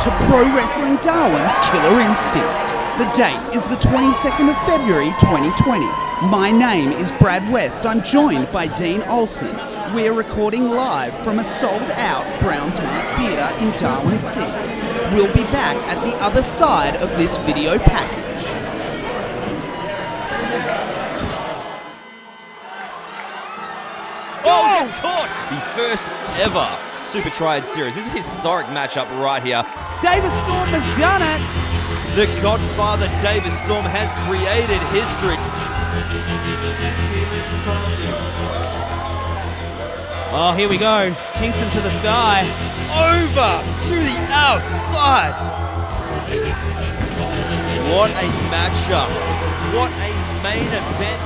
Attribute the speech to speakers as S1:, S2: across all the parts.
S1: to Pro Wrestling Darwin's Killer Instinct. The date is the 22nd of February 2020. My name is Brad West. I'm joined by Dean Olsen. We're recording live from a sold-out Brownsmart Theatre in Darwin City. We'll be back at the other side of this video package.
S2: Oh, gets caught! The first ever Super Triad series. This is a historic matchup right here.
S3: David Storm has done it!
S2: The Godfather David Storm has created history.
S3: Oh, here we go. Kingston to the sky.
S2: Over to the outside. What a matchup. What a main event.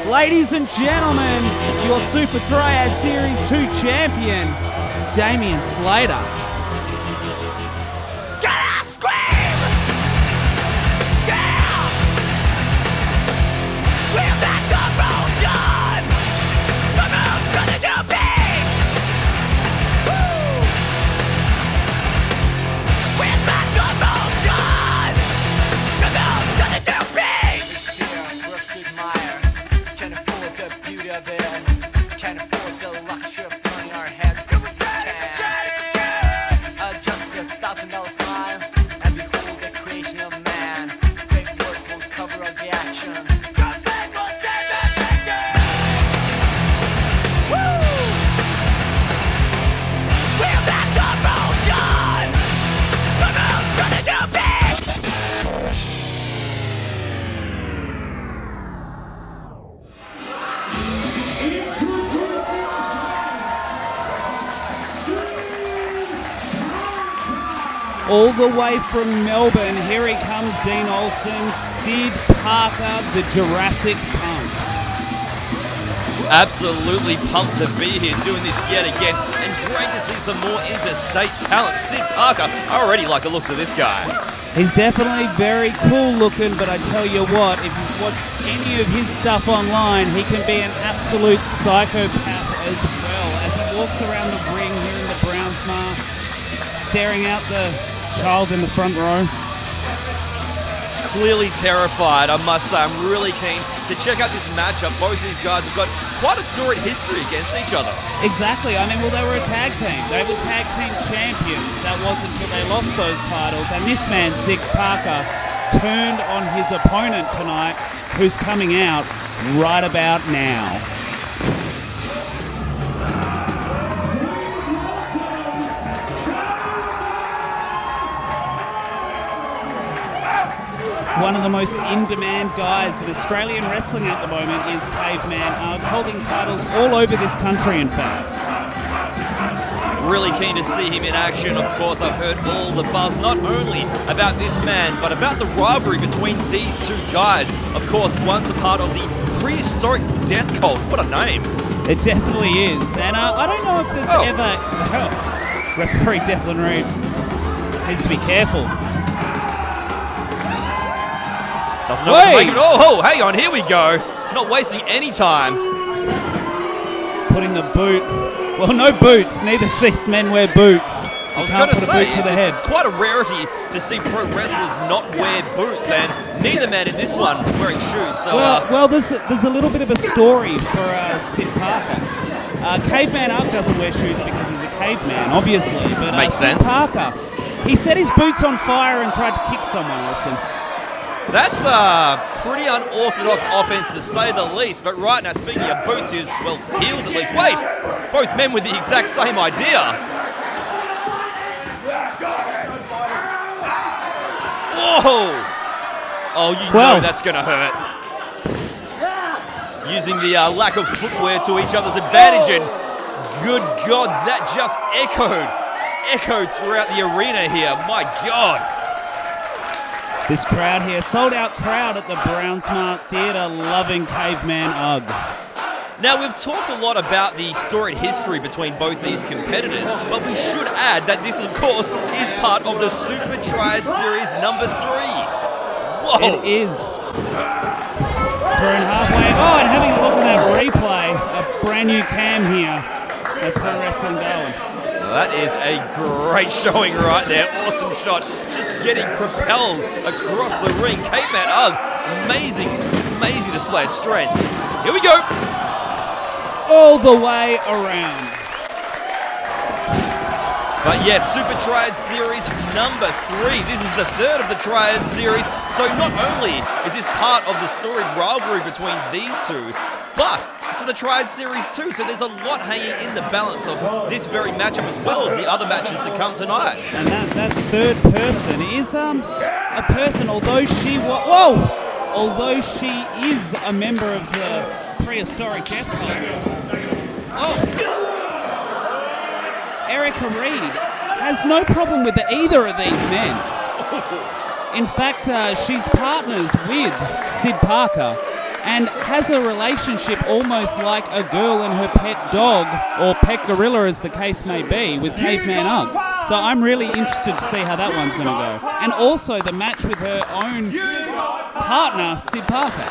S3: Ladies and gentlemen, your Super Triad Series 2 champion, Damian Slater.
S4: Gotta scream! Yeah! We're back to motion! Come on, gonna do big! Woo! We're back to motion! Come on, gonna do big! Can't afford the beauty of it. Can't afford the luxury of turning our heads. Just a $1,000 smile and behold the creation of man. Great words will cover up the actions. Woo! We're back to motion! Come on, gonna do big!
S3: All the way from Melbourne, here he comes, Dean Olsen, Sid Parker, the Jurassic Punk.
S2: Absolutely pumped to be here doing this yet again, and great to see some more interstate talent. Sid Parker, I already like the looks of this guy.
S3: He's definitely very cool looking, but I tell you what, if you watch any of his stuff online, he can be an absolute psychopath as well, as he walks around the ring here in the Brownsmart, staring out the child in the front row.
S2: Clearly terrified, I must say. I'm really keen to check out this matchup. Both of these guys have got quite a storied history against each other.
S3: Exactly. I mean, well, they were a tag team. They were tag team champions. That was until they lost those titles. And this man, Sid Parker, turned on his opponent tonight, who's coming out right about now. One of the most in-demand guys in Australian wrestling at the moment is Caveman, holding titles all over this country, in fact.
S2: Really keen to see him in action. Of course, I've heard all the buzz, not only about this man, but about the rivalry between these two guys. Of course, one's a part of the prehistoric death cult. What a name.
S3: It definitely is. And I don't know if there's ever... Oh, referee Devlin Reeves needs to be careful.
S2: Doesn't know what to make of it. Oh, hang on, here we go. Not wasting any time.
S3: Putting the boot. Well, no boots. Neither of these men wear boots.
S2: I was going to say, it's quite a rarity to see pro wrestlers not wear boots, and neither man in this one wearing shoes. So,
S3: well, there's a little bit of a story for Sid Parker. Caveman Up doesn't wear shoes because he's a caveman, obviously. But
S2: makes
S3: Sid
S2: sense.
S3: Parker, he set his boots on fire and tried to kick someone, Olsen.
S2: That's a pretty unorthodox offense to say the least, but right now, speaking of boots, heels at least. Wait, both men with the exact same idea. Whoa! Oh, you know that's going to hurt. Using the lack of footwear to each other's advantage, and good God, that just echoed throughout the arena here. My God.
S3: This crowd here, sold-out crowd at the Brownsmart Theatre, loving Caveman Ugg.
S2: Now, we've talked a lot about the storied history between both these competitors, but we should add that this, of course, is part of the Super Triad Series number 3. Whoa!
S3: It is. Thrown halfway. Oh, and having a look at that replay, a brand new cam here at Pro Wrestling Darwin.
S2: That is a great showing right there. Awesome shot. Just getting propelled across the ring. Caveman, amazing display of strength. Here we go.
S3: All the way around.
S2: But yes, Super Triad Series number 3. This is the third of the Triad Series. So not only is this part of the storied rivalry between these two, but to the Triad Series too. So there's a lot hanging in the balance of this very matchup as well as the other matches to come tonight.
S3: And that third person is a person, although she is a member of the prehistoric death cult. Erika Reid has no problem with either of these men. In fact, she's partners with Sid Parker and has a relationship almost like a girl and her pet dog, or pet gorilla as the case may be, with Caveman Ugg. So I'm really interested to see how that one's going to go. And also the match with her own partner, Sid Parker.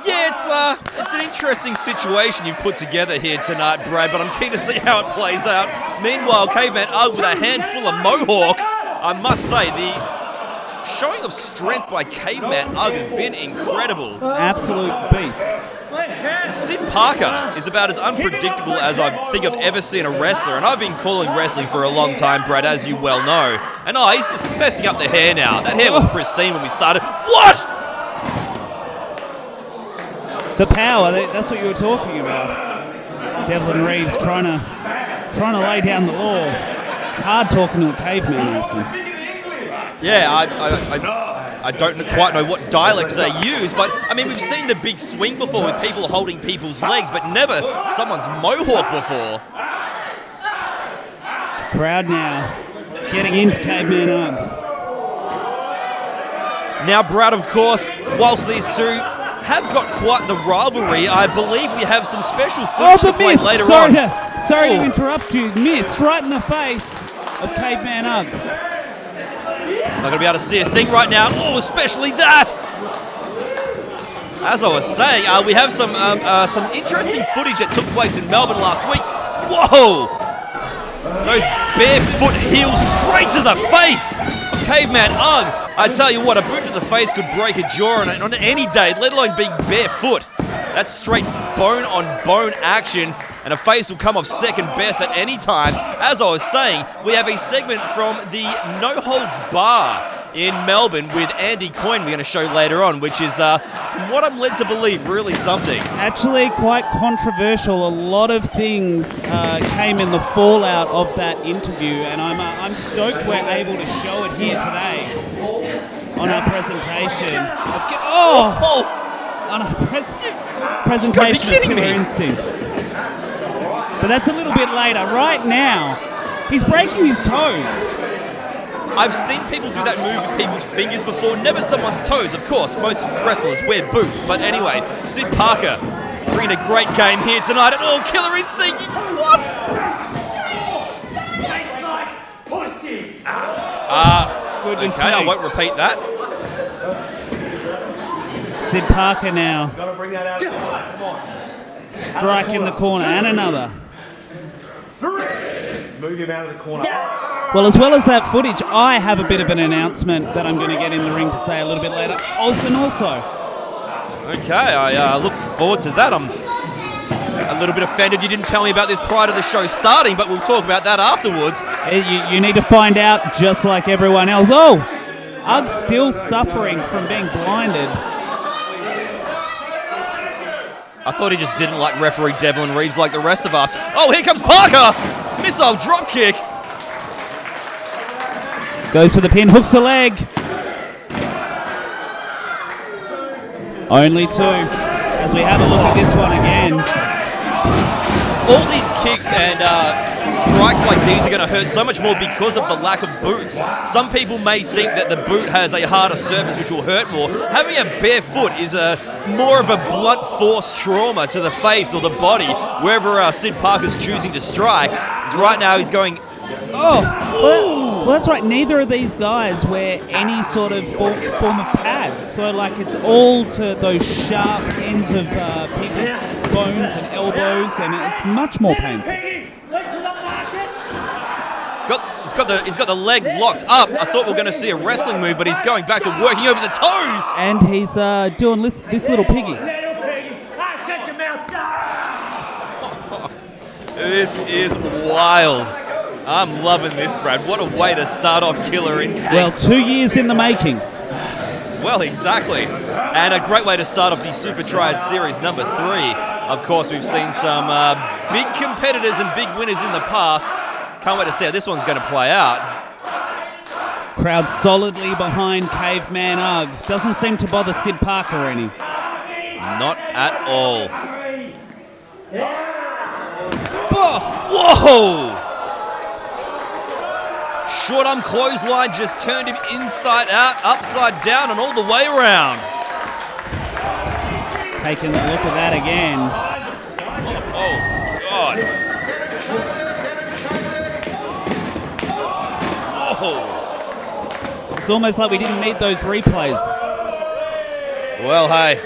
S2: Yeah, it's an interesting situation you've put together here tonight, Brad, but I'm keen to see how it plays out. Meanwhile, Caveman Ugg with a handful of mohawk. I must say, the showing of strength by Caveman Ugg has been incredible.
S3: Absolute beast.
S2: Sid Parker is about as unpredictable as I think I've ever seen a wrestler, and I've been calling wrestling for a long time, Brad, as you well know. And he's just messing up the hair now. That hair was pristine when we started. What?
S3: The power, that's what you were talking about. Devlin Reeves trying to lay down the law. It's hard talking to a caveman, Olsen.
S2: Yeah, I don't quite know what dialect they use, but I mean, we've seen the big swing before with people holding people's legs, but never someone's mohawk before.
S3: Crowd now getting into Caveman Ugg.
S2: Now, Brad, of course, whilst these two have got quite the rivalry, I believe we have some special footage to play later on.
S3: Sorry to interrupt you. Missed right in the face of Caveman Ugg.
S2: He's not going to be able to see a thing right now. Oh, especially that! As I was saying, we have some interesting footage that took place in Melbourne last week. Whoa! Those barefoot heels straight to the face of Caveman Ugg. I tell you what, a boot to the face could break a jaw on any day, let alone being barefoot. That's straight bone-on-bone action, and a face will come off second best at any time. As I was saying, we have a segment from the No Holds Bar in Melbourne with Andy Coyne we're going to show later on, which is, from what I'm led to believe, really something.
S3: Actually quite controversial. A lot of things came in the fallout of that interview, and I'm stoked we're able to show it here today on our presentation. On our presentation of Killer Instinct. But that's a little bit later. Right now, he's breaking his toes.
S2: I've seen people do that move with people's fingers before, never someone's toes, of course. Most wrestlers wear boots, but anyway, Sid Parker bringing a great game here tonight. And Killer Instinct, what?
S3: Goodness
S2: okay,
S3: me.
S2: I won't repeat that.
S3: Sid Parker now.
S5: Gotta bring that out. Come on.
S3: Strike in the corner, and another.
S5: Move him out of the corner.
S3: Well, as well as that footage, I have a bit of an announcement that I'm going to get in the ring to say a little bit later. Olsen also.
S2: Okay, I look forward to that. I'm a little bit offended you didn't tell me about this prior to the show starting, but we'll talk about that afterwards.
S3: You need to find out just like everyone else. Oh, Ugg's still suffering from being blinded.
S2: I thought he just didn't like referee Devlin Reeves like the rest of us. Oh, here comes Parker! Missile drop kick.
S3: Goes for the pin, hooks the leg. Only two. As we have a look at this one again.
S2: All these kicks and strikes like these are going to hurt so much more because of the lack of boots. Some people may think that the boot has a harder surface which will hurt more. Having a bare foot is more of a blunt force trauma to the face or the body, wherever Sid Parker's choosing to strike. Because right now he's going...
S3: Well, that's right. Neither of these guys wear any sort of form of pads. So, it's all to those sharp ends of people's bones and elbows, and it's much more painful.
S2: got the leg locked up. I thought we were going to see a wrestling move, but he's going back to working over the toes.
S3: And he's doing this little piggy.
S2: This is wild. I'm loving this, Brad. What a way to start off Killer Instinct.
S3: Well, 2 years in the making.
S2: Well, exactly. And a great way to start off the Super Triad Series number 3. Of course, we've seen some big competitors and big winners in the past. Can't wait to see how this one's going to play out.
S3: Crowd solidly behind Caveman Ugg. Doesn't seem to bother Sid Parker any.
S2: Not at all. Whoa! Short arm clothesline just turned him inside out, upside down, and all the way around.
S3: Taking a look at that again.
S2: Oh, God. Whoa.
S3: It's almost like we didn't need those replays.
S2: Well, hey,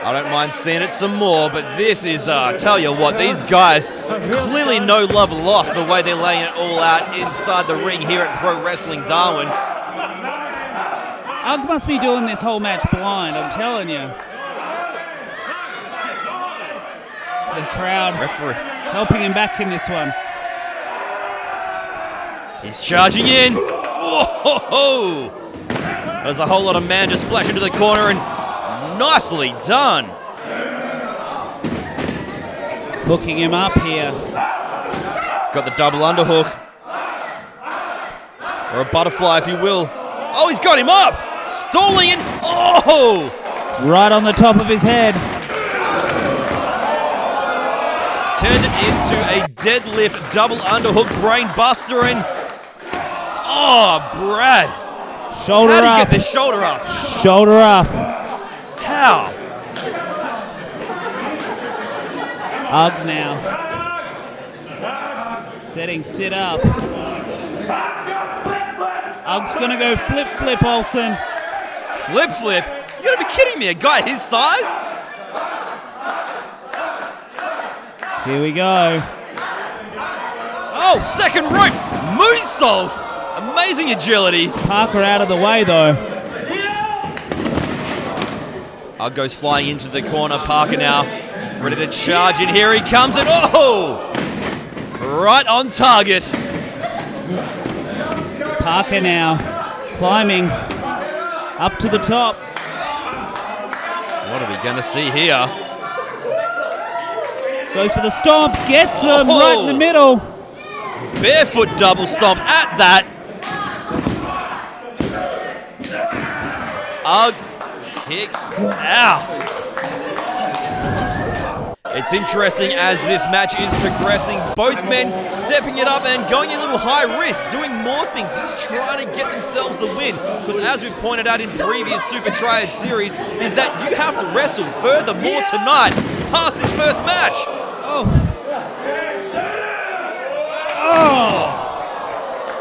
S2: I don't mind seeing it some more, but this is, tell you what, these guys clearly no love lost the way they're laying it all out inside the ring here at Pro Wrestling Darwin.
S3: Ugg must be doing this whole match blind, I'm telling you. The crowd helping him back in this one.
S2: He's charging in. Whoa! There's a whole lot of man just splash into the corner, and nicely done.
S3: Hooking him up here.
S2: He's got the double underhook. Or a butterfly, if you will. Oh, he's got him up! Stalling in. Oh!
S3: Right on the top of his head.
S2: Turned it into a deadlift double underhook brain buster, and oh, Brad.
S3: Shoulder
S2: How did he
S3: up.
S2: get this shoulder up?
S3: Shoulder up.
S2: How?
S3: Ugg now. Setting Sid up. Ugg's gonna go flip, Olsen.
S2: Flip? You gotta be kidding me, a guy his size?
S3: Here we go.
S2: Oh, second rope, moonsault. Amazing agility.
S3: Parker out of the way though.
S2: Ugg goes flying into the corner. Parker now ready to charge in. Here he comes, and oh! Right on target.
S3: Parker now climbing up to the top.
S2: What are we gonna see here?
S3: Goes for the stomps, gets them
S2: Oh!
S3: right in the middle.
S2: Barefoot double stomp at that. Ugg kicks out. It's interesting as this match is progressing. Both men stepping it up and going a little high risk, doing more things, just trying to get themselves the win. Because as we've pointed out in previous Super Triad series, is that you have to wrestle furthermore tonight past this first match.
S3: Oh,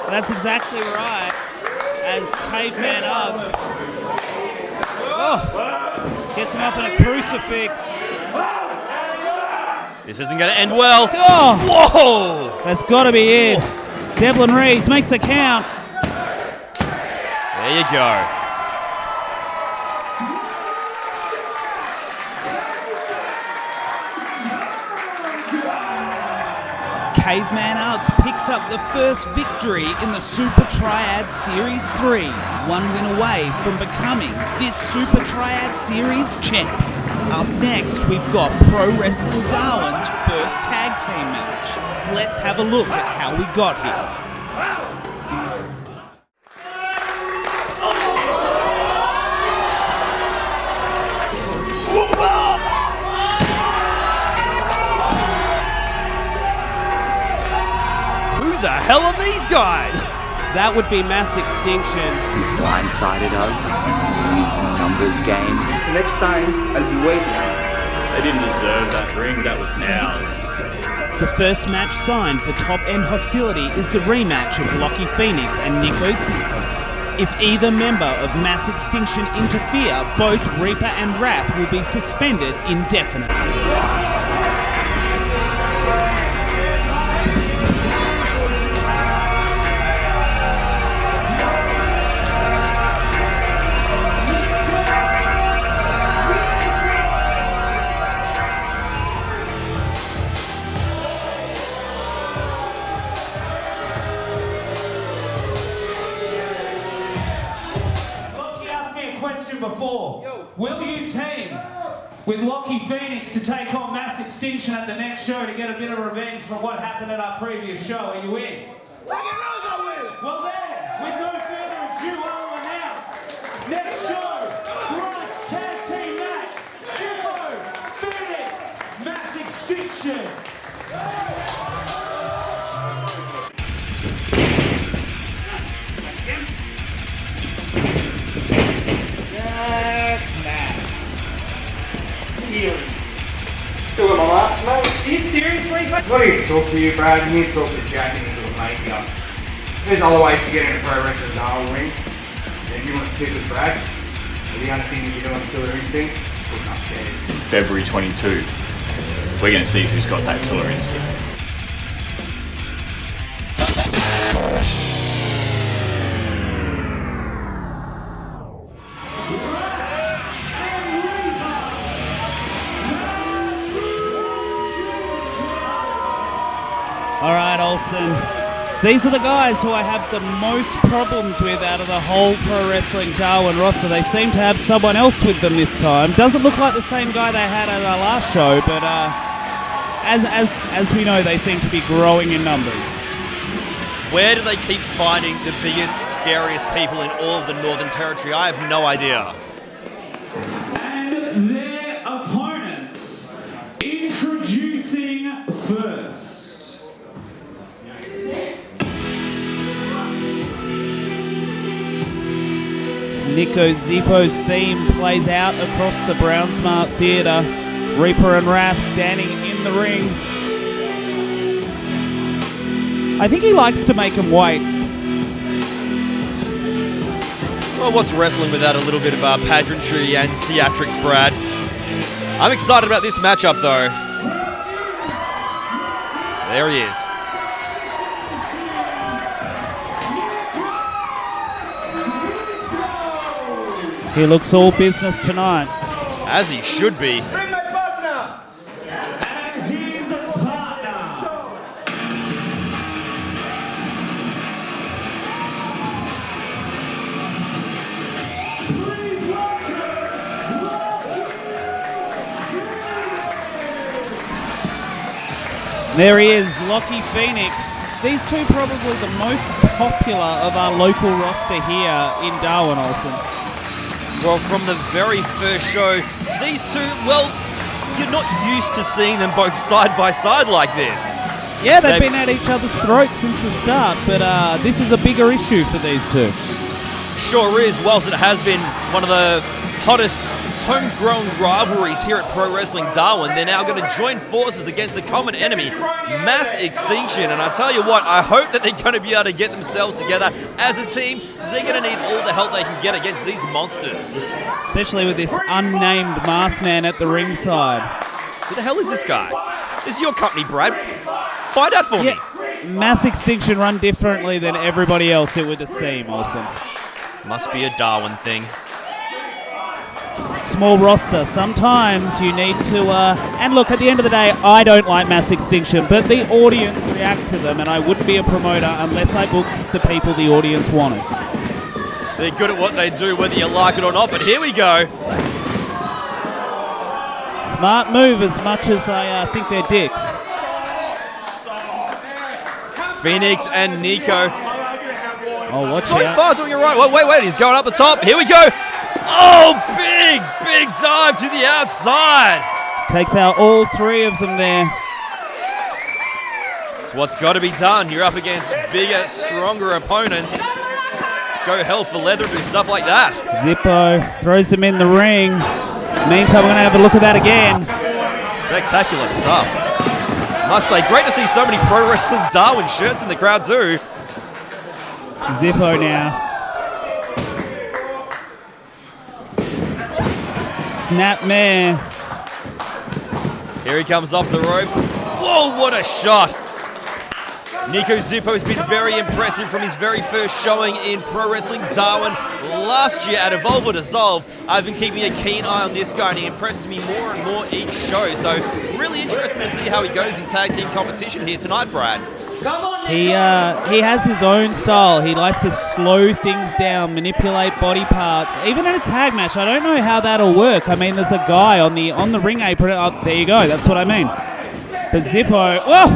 S3: that's exactly right. As Caveman Ugg gets him up in a crucifix.
S2: This isn't going to end well.
S3: Oh,
S2: Whoa!
S3: that's got to be it. Devlin Reeves makes the count.
S2: There you go.
S1: Caveman Ugg picks up the first victory in the Super Triad Series 3, one win away from becoming this Super Triad Series champion. Up next, we've got Pro Wrestling Darwin's first tag team match. Let's have a look at how we got here.
S2: Who the hell are these guys?
S3: That would be Mass Extinction.
S6: You blindsided us. Used a numbers game.
S7: Next time, I'll be waiting.
S5: They didn't deserve that ring, that was ours.
S3: The first match signed for top-end hostility is the rematch of Locky Phoenix and Niko. If either member of Mass Extinction interfere, both Reaper and Wrath will be suspended indefinitely. you team with Locky Phoenix to take on Mass Extinction at the next show to get a bit of revenge for what happened at our previous show? Are you in? Well then, with no further ado, I'll announce next show, right tag team match, Xypo, Phoenix, Mass Extinction.
S8: Still at my last, mate?
S3: Are you serious, Reid?
S8: I'm not here to talk to you, Brad. I'm here to talk to Jack and to the maker. There's other ways to get into pro wrestling Darwin ring. And if you want to stick with Brad, the only thing you can do on Killer Instinct, putting up chairs.
S5: February 22. We're going to see who's got that killer instinct.
S3: All right, Olsen. These are the guys who I have the most problems with out of the whole Pro Wrestling Darwin roster. They seem to have someone else with them this time. Doesn't look like the same guy they had at our last show, but as we know, they seem to be growing in numbers.
S2: Where do they keep finding the biggest, scariest people in all of the Northern Territory? I have no idea.
S3: And their opponents, introducing first. Niko Xypo's theme plays out across the Brown Smart Theatre. Reaper and Wrath standing in the ring. I think he likes to make him wait.
S2: Well, what's wrestling without a little bit of pageantry and theatrics, Brad? I'm excited about this matchup, though. There he is.
S3: He looks all business tonight.
S2: As he should be.
S8: Bring my partner!
S3: And he's a partner. Please welcome Locky. There he is, Locky Phoenix. These two probably the most popular of our local roster here in Darwin, Olsen.
S2: Well, from the very first show, these two, well, you're not used to seeing them both side by side like this.
S3: Yeah, they've been at each other's throats since the start, but this is a bigger issue for these two.
S2: Sure is, whilst it has been one of the hottest homegrown rivalries here at Pro Wrestling Darwin, they're now going to join forces against a common enemy, Mass Extinction. And I tell you what, I hope that they're going to be able to get themselves together as a team, because they're going to need all the help they can get against these monsters.
S3: Especially with this unnamed masked man at the ringside.
S2: Who the hell is this guy? This is your company, Brad. Find out for me.
S3: Mass Extinction run differently than everybody else, it would seem, Olsen.
S2: Must be a Darwin thing.
S3: Small roster. Sometimes you need to... and look, at the end of the day, I don't like Mass Extinction, but the audience react to them, and I wouldn't be a promoter unless I booked the people the audience wanted.
S2: They're good at what they do, whether you like it or not, but here we go.
S3: Smart move as much as I think they're dicks.
S2: Phoenix and Niko.
S3: Oh, watch
S2: So
S3: out.
S2: far doing it right. Wait, he's going up the top. Here we go. Oh, big dive to the outside.
S3: Takes out all three of them there.
S2: It's what's got to be done. You're up against bigger, stronger opponents. Go hell for leather, do stuff like that.
S3: Xypo throws him in the ring. Meantime, we're going to have a look at that again.
S2: Spectacular stuff. Must say, great to see so many Pro Wrestling Darwin shirts in the crowd too.
S3: Xypo now. Snap man.
S2: Here he comes off the ropes. Whoa, what a shot. Niko Xypo has been very impressive from his very first showing in Pro Wrestling Darwin last year at Evolve or Dissolve. I've been keeping a keen eye on this guy, and he impresses me more and more each show. So really interesting to see how he goes in tag team competition here tonight, Brad.
S3: He has his own style. He likes to slow things down, manipulate body parts. Even in a tag match, I don't know how that'll work. I mean, there's a guy on the ring apron. Oh, there you go. That's what I mean. But Xypo, well,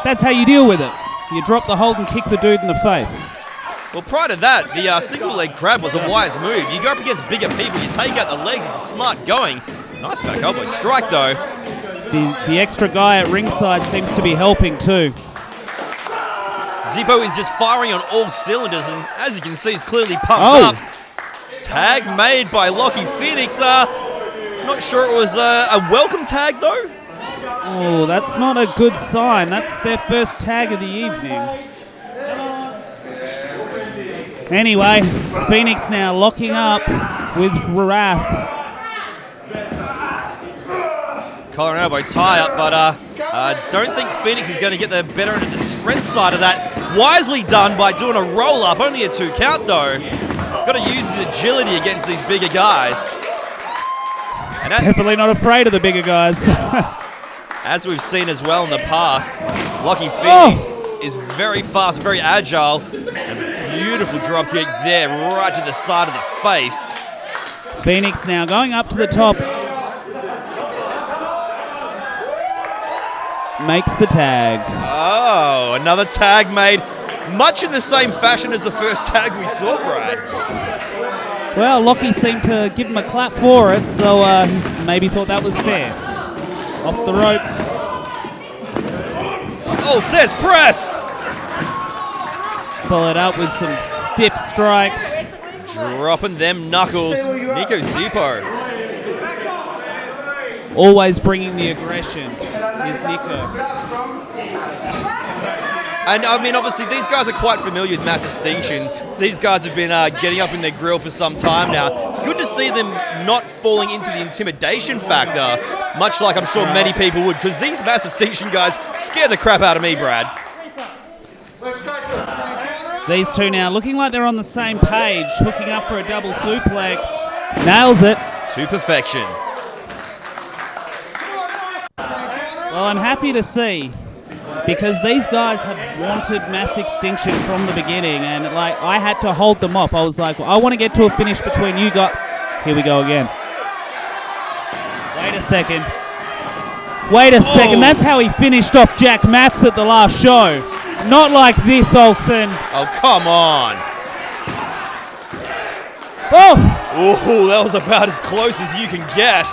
S3: that's how you deal with it. You drop the hold and kick the dude in the face.
S2: Well, prior to that, the single leg crab was a wise move. You go up against bigger people, you take out the legs, it's a smart going. Nice back elbow strike, though.
S3: The extra guy at ringside seems to be helping, too.
S2: Xypo is just firing on all cylinders, and as you can see, he's clearly pumped up. Tag made by Locky Phoenix. Not sure it was a welcome tag, though.
S3: Oh, that's not a good sign. That's their first tag of the evening. Anyway, Phoenix now locking up with Wrath.
S2: Collar and elbow tie up, but I don't think Phoenix is going to get the better end of the strength side of that. Wisely done by doing a roll up, only a 2 count though. He's got to use his agility against these bigger guys. And
S3: Definitely not afraid of the bigger guys.
S2: As we've seen as well in the past, Locky Phoenix is very fast, very agile. And beautiful drop kick there, right to the side of the face.
S3: Phoenix now going up to the top. Makes the tag.
S2: Oh, another tag made much in the same fashion as the first tag we saw, Brad.
S3: Well, Locky seemed to give him a clap for it, so maybe thought that was fair. Off the ropes.
S2: Oh, there's press!
S3: Followed up with some stiff strikes.
S2: Dropping them knuckles. Niko Xypo.
S3: Always bringing the aggression is Niko.
S2: And I mean, obviously, these guys are quite familiar with Mass Extinction. These guys have been getting up in their grill for some time now. It's good to see them not falling into the intimidation factor, much like I'm sure many people would, because these Mass Extinction guys scare the crap out of me, Brad.
S3: These two now looking like they're on the same page, hooking up for a double suplex. Nails it.
S2: To perfection.
S3: Well, I'm happy to see, because these guys have wanted Mass Extinction from the beginning, and like I had to hold them up. I was like, well, I want to get to a finish between you guys. Here we go again. Wait a second. Wait a second. That's how he finished off Jack Matz at the last show. Not like this, Olsen.
S2: Oh, come on.
S3: Oh!
S2: Ooh, that was about as close as you can get.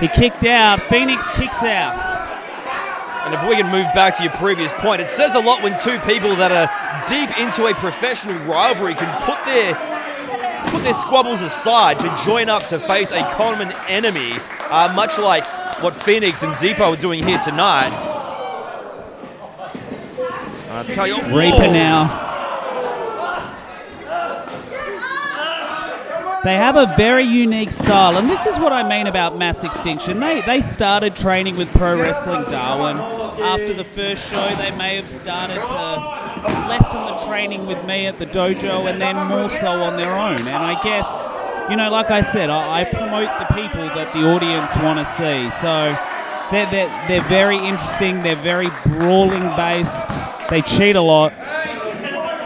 S3: He kicked out. Phoenix kicks out.
S2: And if we can move back to your previous point, it says a lot when two people that are deep into a professional rivalry can put their squabbles aside to join up to face a common enemy, much like what Phoenix and Xypo are doing here tonight. I'll tell you.
S3: Reaper now. They have a very unique style, and this is what I mean about Mass Extinction. They started training with Pro Wrestling Darwin. After the first show, they may have started to lessen the training with me at the dojo, and then more so on their own. And I guess, you know, like I said, I promote the people that the audience want to see. So they're very interesting. They're very brawling based. They cheat a lot.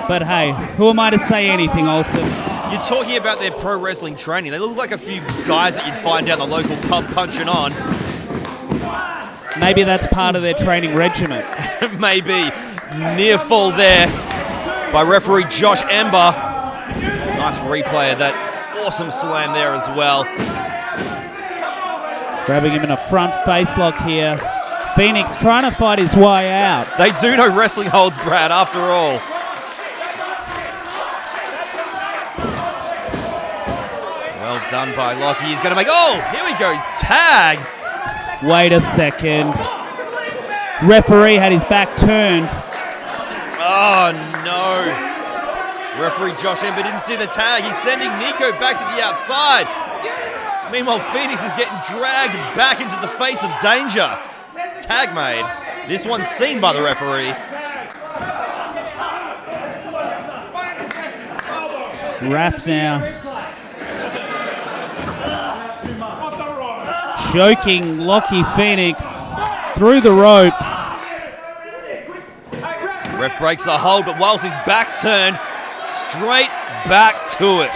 S3: But hey, who am I to say anything, Olsen?
S2: You're talking about their pro wrestling training. They look like a few guys that you'd find down the local pub punching on.
S3: Maybe that's part of their training regimen.
S2: Maybe. Near fall there by referee Josh Ember. Nice replay of that awesome slam there as well.
S3: Grabbing him in a front facelock here. Phoenix trying to fight his way out.
S2: They do know wrestling holds, Brad, after all. Well done by Locky. He's going to make... Oh, here we go. Tag.
S3: Wait a second. Referee had his back turned.
S2: Oh, no. Referee Josh Ember didn't see the tag. He's sending Niko back to the outside. Meanwhile, Phoenix is getting dragged back into the face of danger. Tag made. This one's seen by the referee.
S3: Wrath now. Choking Locky Phoenix. through the ropes.
S2: Ref breaks the hold, but whilst his back's turned, straight back to it.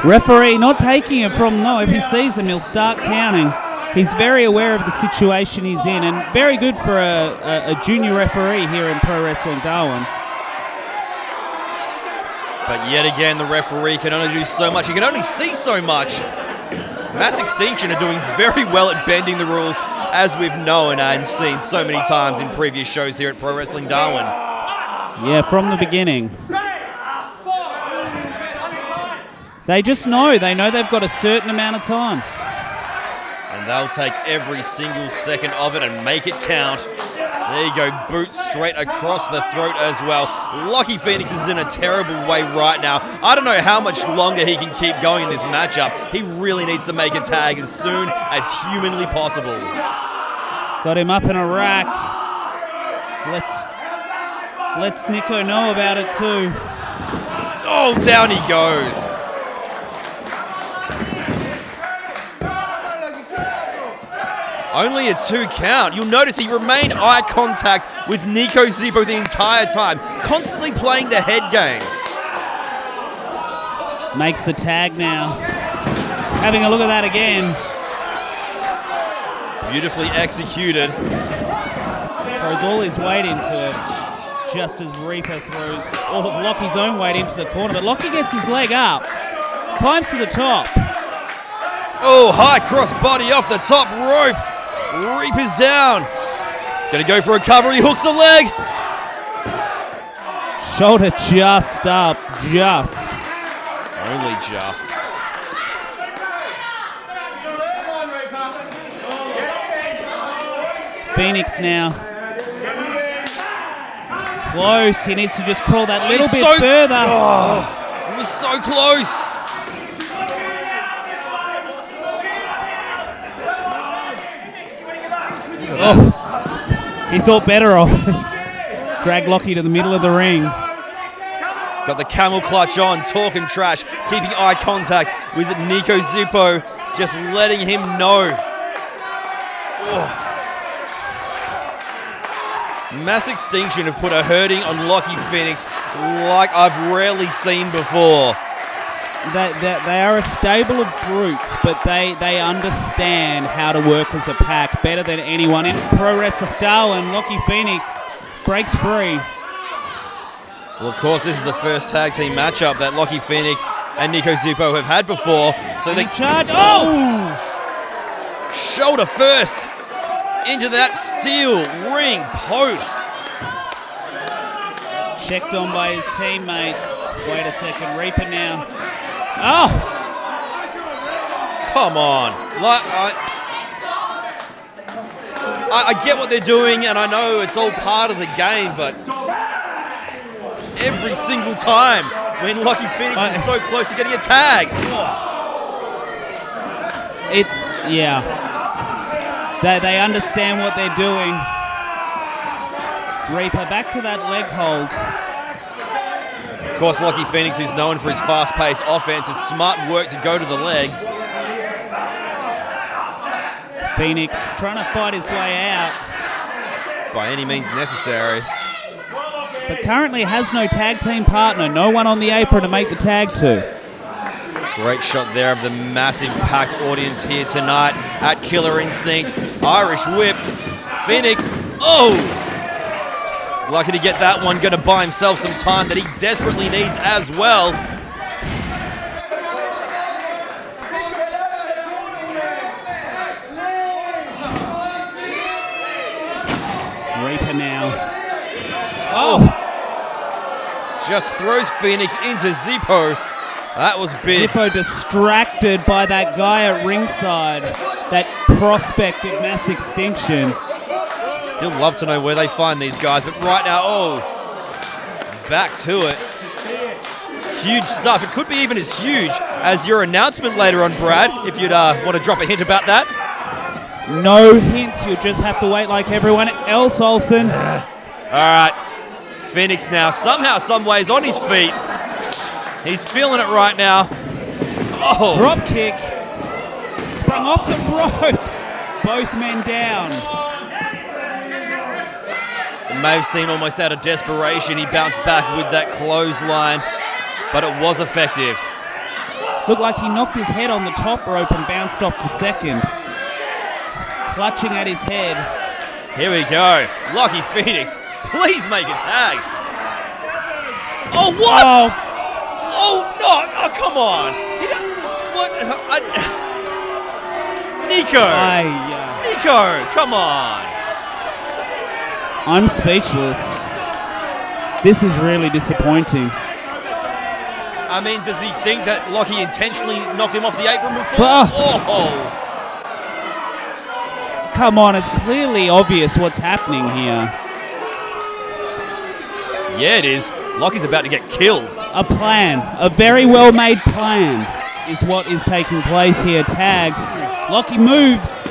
S3: Referee not taking it from no. If he sees him, he'll start counting. He's very aware of the situation he's in, and very good for a junior referee here in Pro Wrestling Darwin.
S2: But yet again, the referee can only do so much. He can only see so much. Mass Extinction are doing very well at bending the rules, as we've known and seen so many times in previous shows here at Pro Wrestling Darwin.
S3: Yeah, from the beginning. They just know. They know they've got a certain amount of time.
S2: And they'll take every single second of it and make it count. There you go, boot straight across the throat as well. Locky Phoenix is in a terrible way right now. I don't know how much longer he can keep going in this matchup. He really needs to make a tag as soon as humanly possible.
S3: Got him up in a rack. Let's Niko know about it too.
S2: Oh, down he goes. Only a 2 count. You'll notice he remained eye contact with Niko Xypo the entire time, constantly playing the head games.
S3: Makes the tag now. Having a look at that again.
S2: Beautifully executed.
S3: Throws all his weight into it, just as Reaper throws all of Locky's own weight into the corner. But Locky gets his leg up, climbs to the top.
S2: Oh, high cross body off the top rope. Reaper's down. He's going to go for a cover. He hooks the leg.
S3: Shoulder just up, just.
S2: Only just.
S3: Phoenix now. Close. He needs to just crawl that little bit further.
S2: Oh, it was so close.
S3: Oh, he thought better of it. Drag Locky to the middle of the ring.
S2: He's got the camel clutch on, talking trash, keeping eye contact with Niko Xypo, just letting him know. Oh. Mass Extinction have put a hurting on Locky Phoenix like I've rarely seen before.
S3: They are a stable of brutes, but they understand how to work as a pack better than anyone. In Pro Wrestling Darwin, Locky Phoenix breaks free.
S2: Well, of course, this is the first tag team matchup that Locky Phoenix and Niko Xypo have had before. So they
S3: charge. Oh!
S2: Shoulder first into that steel ring post.
S3: Checked on by his teammates. Wait a second, Reaper now. Oh!
S2: Come on. I get what they're doing, and I know it's all part of the game, but every single time when Locky Phoenix is so close to getting a tag.
S3: It's, yeah. They understand what they're doing. Reaper back to that leg hold.
S2: Of course, Locky Phoenix, who's known for his fast-paced offense, it's smart work to go to the legs.
S3: Phoenix trying to fight his way out.
S2: By any means necessary.
S3: But currently has no tag team partner. No one on the apron to make the tag to.
S2: Great shot there of the massive packed audience here tonight at Killer Instinct. Irish whip. Phoenix. Oh! Lucky to get that one. Going to buy himself some time that he desperately needs as well.
S3: Reaper now.
S2: Oh! Just throws Phoenix into Xypo. That was big.
S3: Xypo distracted by that guy at ringside. That prospect at Mass Extinction.
S2: Still love to know where they find these guys, but right now, oh, back to it. Huge stuff. It could be even as huge as your announcement later on, Brad, if you'd want to drop a hint about that.
S3: No hints. You'll just have to wait like everyone else, Olsen.
S2: All right. Phoenix now, somehow, some ways on his feet. He's feeling it right now. Oh.
S3: Drop kick. sprung off the ropes. Both men down.
S2: It may have seemed almost out of desperation. He bounced back with that clothesline, but it was effective.
S3: Looked like he knocked his head on the top rope and bounced off the second. Clutching at his head.
S2: Here we go. Locky Phoenix, please make a tag. Oh, what? Oh, no. Oh, come on. What? Niko. Niko, come on.
S3: I'm speechless. This is really disappointing.
S2: I mean, does he think that Locky intentionally knocked him off the apron before? Oh!
S3: Come on, it's clearly obvious what's happening here.
S2: Yeah, it is. Locky's about to get killed.
S3: A plan, a very well-made plan is what is taking place here. Tag. Locky moves.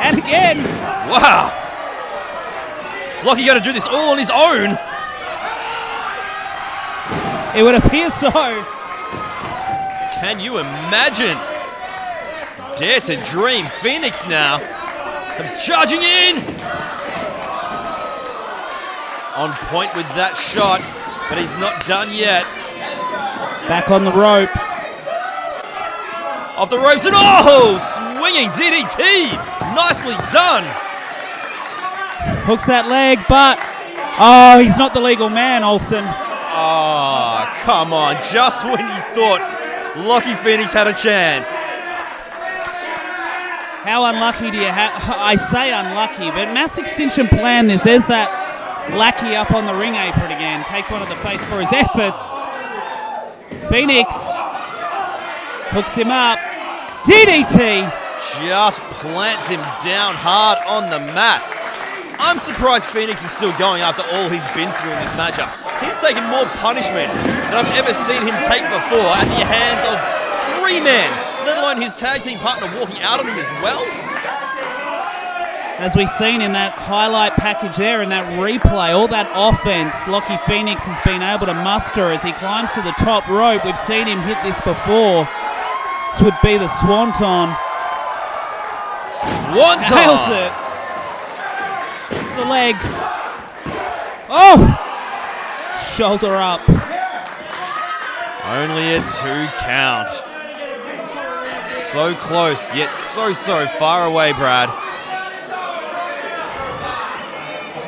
S3: And again.
S2: Wow. Is Locky going to do this all on his own?
S3: It would appear so.
S2: Can you imagine? Dare to dream. Phoenix now comes charging in. On point with that shot, but he's not done yet.
S3: Back on the ropes.
S2: Off the ropes and swinging DDT. Nicely done.
S3: Hooks that leg, but he's not the legal man, Olsen.
S2: Oh, come on. Just when you thought Locky Phoenix had a chance.
S3: How unlucky do you have? I say unlucky, but Mass Extinction planned this. There's that lackey up on the ring apron again. Takes one to the face for his efforts. Phoenix hooks him up. DDT.
S2: Just plants him down hard on the mat. I'm surprised Phoenix is still going after all he's been through in this matchup. He's taken more punishment than I've ever seen him take before at the hands of 3 men, let alone his tag team partner walking out on him as well.
S3: As we've seen in that highlight package there, in that replay, all that offense Locky Phoenix has been able to muster as he climbs to the top rope. We've seen him hit this before. This would be the Swanton.
S2: Swanton!
S3: Nails it. It's the leg. Oh! Shoulder up.
S2: Only a 2 count. So close, yet so far away, Brad.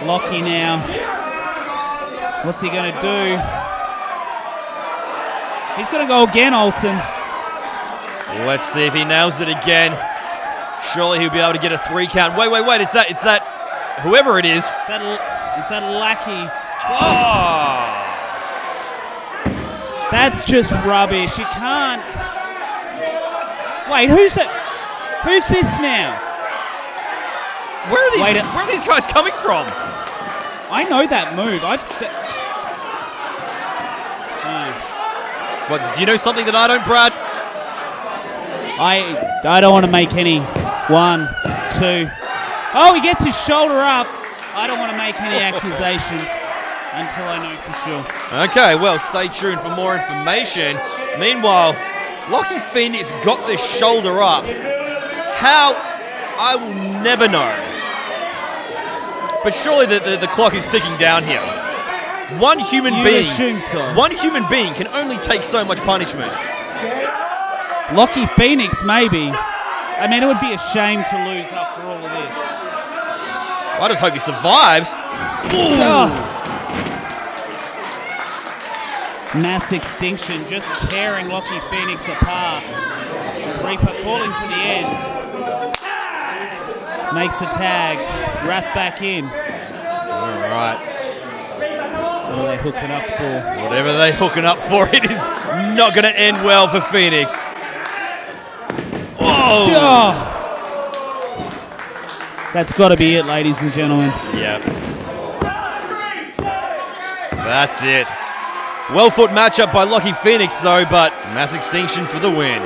S3: Locky now. What's he going to do? He's going to go again, Olsen.
S2: Let's see if he nails it again. Surely he'll be able to get a 3 count. Wait. It's that whoever it is.
S3: Is that Lackey?
S2: Oh!
S3: That's just rubbish. You can't. Wait, who's it? Who's this now?
S2: Where are these guys coming from?
S3: I know that move. I've seen.
S2: What? Do you know something that I don't, Brad?
S3: I don't want to make any 1, 2. Oh, he gets his shoulder up. I don't want to make any accusations until I know for sure.
S2: Okay, well, stay tuned for more information. Meanwhile, Locky Phoenix got this shoulder up. How? I will never know. But surely the clock is ticking down here. One human
S3: assume so.
S2: One human being can only take so much punishment.
S3: Locky Phoenix, maybe. I mean, it would be a shame to lose after all of this.
S2: I just hope he survives.
S3: Oh. Mass Extinction just tearing Locky Phoenix apart. Reaper calling for the end. Makes the tag. Wrath back in.
S2: All right.
S3: What are they hooking up for?
S2: Whatever they're hooking up for, it is not going to end well for Phoenix. Oh!
S3: That's got to be it, ladies and gentlemen.
S2: Yep. That's it. Well-fought matchup by Locky Phoenix, though, but Mass Extinction for the win.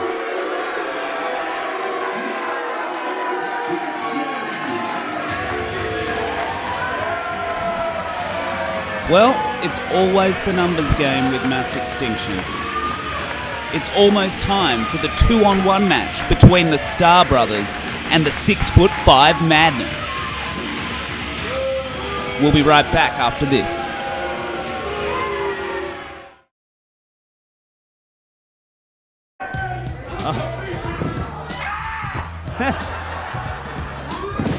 S3: Well, it's always the numbers game with Mass Extinction. It's almost time for the 2-on-1 match between the Starr brothers and the 6'5" Madness. We'll be right back after this.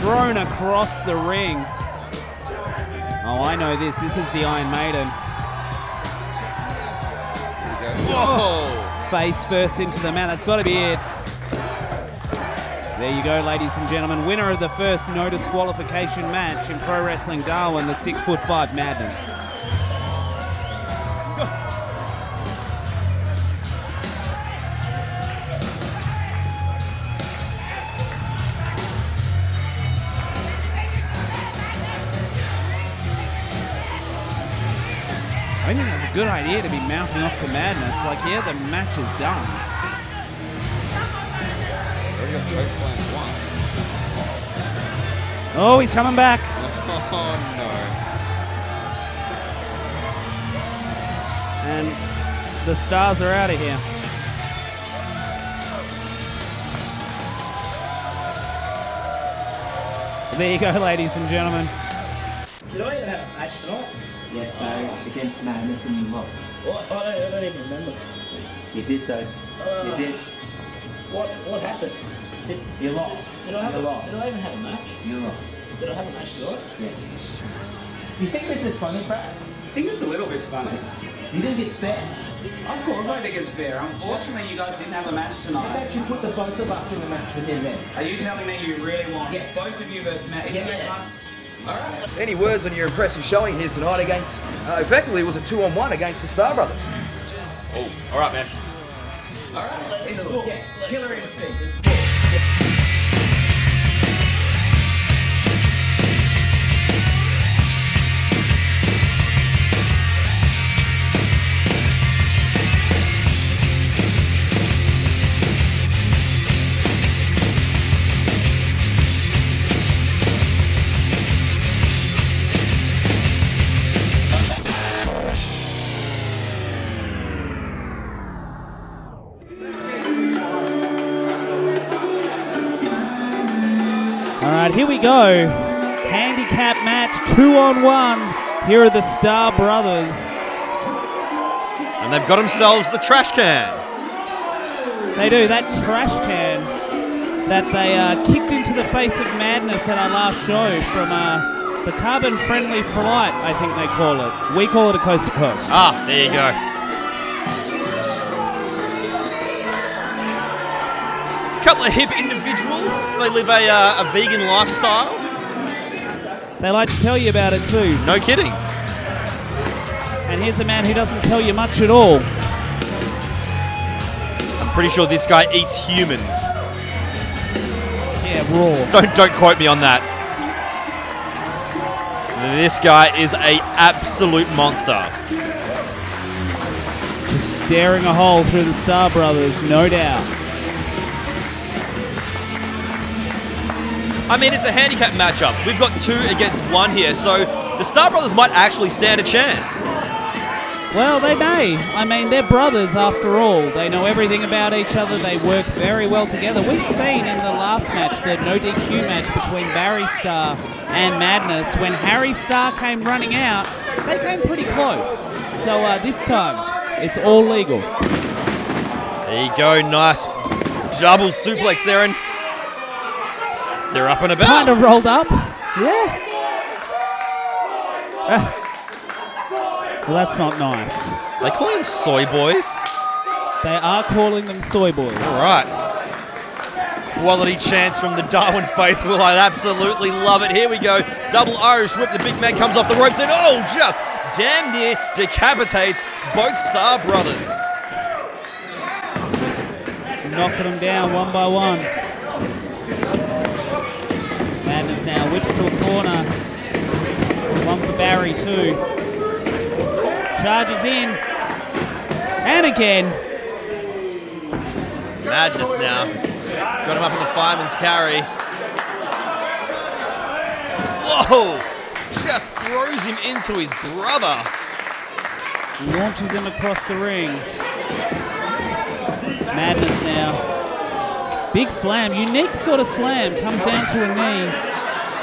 S3: Thrown across the ring. Oh, I know this. This is the Iron Maiden.
S2: Whoa!
S3: Face first into the mat. That's got to be it. There you go, ladies and gentlemen. Winner of the first no disqualification match in Pro Wrestling Darwin, the 6'5" Madness. I think that's a good idea to be mouthing off to Madness. Like, yeah, the match is done.
S2: Already got chokeslammed once.
S3: Oh, he's coming back.
S2: Oh, no.
S3: And the Stars are out of here. There you go, ladies and gentlemen.
S9: Did I even have a match tonight?
S7: Yes, no, against Madness and you lost.
S9: What? I don't even remember.
S7: You did though. You did.
S9: What happened?
S7: You lost.
S9: Did I have
S7: You
S9: a,
S7: lost.
S9: Did I even have a match?
S7: You lost.
S9: Did I have a match tonight?
S7: Yes. You think this is funny, Pratt?
S10: I think it's a little bit funny.
S7: You think it's fair?
S10: Of course I think it's fair. Unfortunately, you guys didn't have a match
S7: How
S10: tonight.
S7: about you put the both of us in a match with him then?
S10: Are you telling me you really want
S7: Yes.
S10: both of you versus Matt? Isn't it fun? Alright.
S11: Any words on your impressive showing here tonight against, effectively it was a 2-on-1 against the Starr brothers?
S2: Oh, all right, man.
S10: Alright. It's booked.
S7: Yes.
S10: Killer instinct. It's booked.
S3: All right, here we go. Handicap match, 2-on-1. Here are the Starr brothers.
S2: And they've got themselves the trash can.
S3: They do. That trash can that they kicked into the face of Madness at our last show from the carbon-friendly flight, I think they call it. We call it a coast-to-coast.
S2: Ah, there you go. Couple of hip individuals. They live a vegan lifestyle.
S3: They like to tell you about it too.
S2: No kidding.
S3: And here's a man who doesn't tell you much at all.
S2: I'm pretty sure this guy eats humans.
S3: Yeah, raw.
S2: Don't quote me on that. This guy is a absolute monster.
S3: Just staring a hole through the Starr brothers, no doubt.
S2: I mean, it's a handicap matchup. We've got 2 against 1 here, so the Starr brothers might actually stand a chance.
S3: Well, they may. I mean, they're brothers after all. They know everything about each other. They work very well together. We've seen in the last match, the no DQ match between Barry Starr and Madness, when Harry Starr came running out, they came pretty close. So this time, it's all legal.
S2: There you go, nice double suplex there, and they're up and about.
S3: Kind of rolled up. Yeah. Well, that's not nice.
S2: They call him soy boys.
S3: They are calling them soy boys.
S2: All right. Quality chance from the Darwin faithful. I absolutely love it. Here we go. Double Irish whip. The big man comes off the ropes and just damn near decapitates both Starr brothers.
S3: Just knocking them down one by one. Madness now whips to a corner. One for Barry too. Charges in. And again.
S2: Madness now. Got him up in the fireman's carry. Whoa! Just throws him into his brother.
S3: Launches him across the ring. Madness now. Big slam, unique sort of slam, comes down to a knee.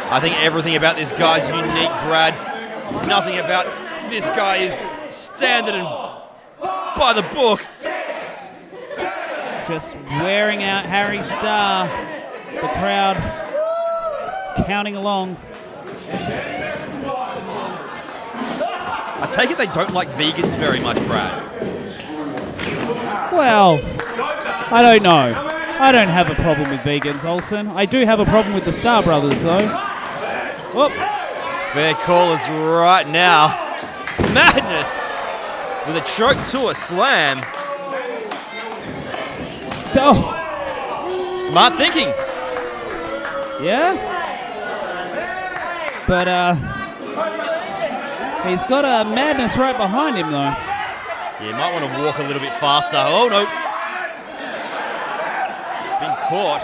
S2: I think everything about this guy's unique, Brad. Nothing about this guy is standard and by the book.
S3: Just wearing out Harry Starr. The crowd counting along.
S2: I take it they don't like vegans very much, Brad.
S3: Well, I don't know. I don't have a problem with vegans, Olsen. I do have a problem with the Starr brothers, though. Whoop.
S2: Fair call is right now. Madness with a choke to a slam.
S3: Oh.
S2: Smart thinking.
S3: Yeah? But, he's got a Madness right behind him, though.
S2: Yeah, you might want to walk a little bit faster. Oh, no. He's been caught.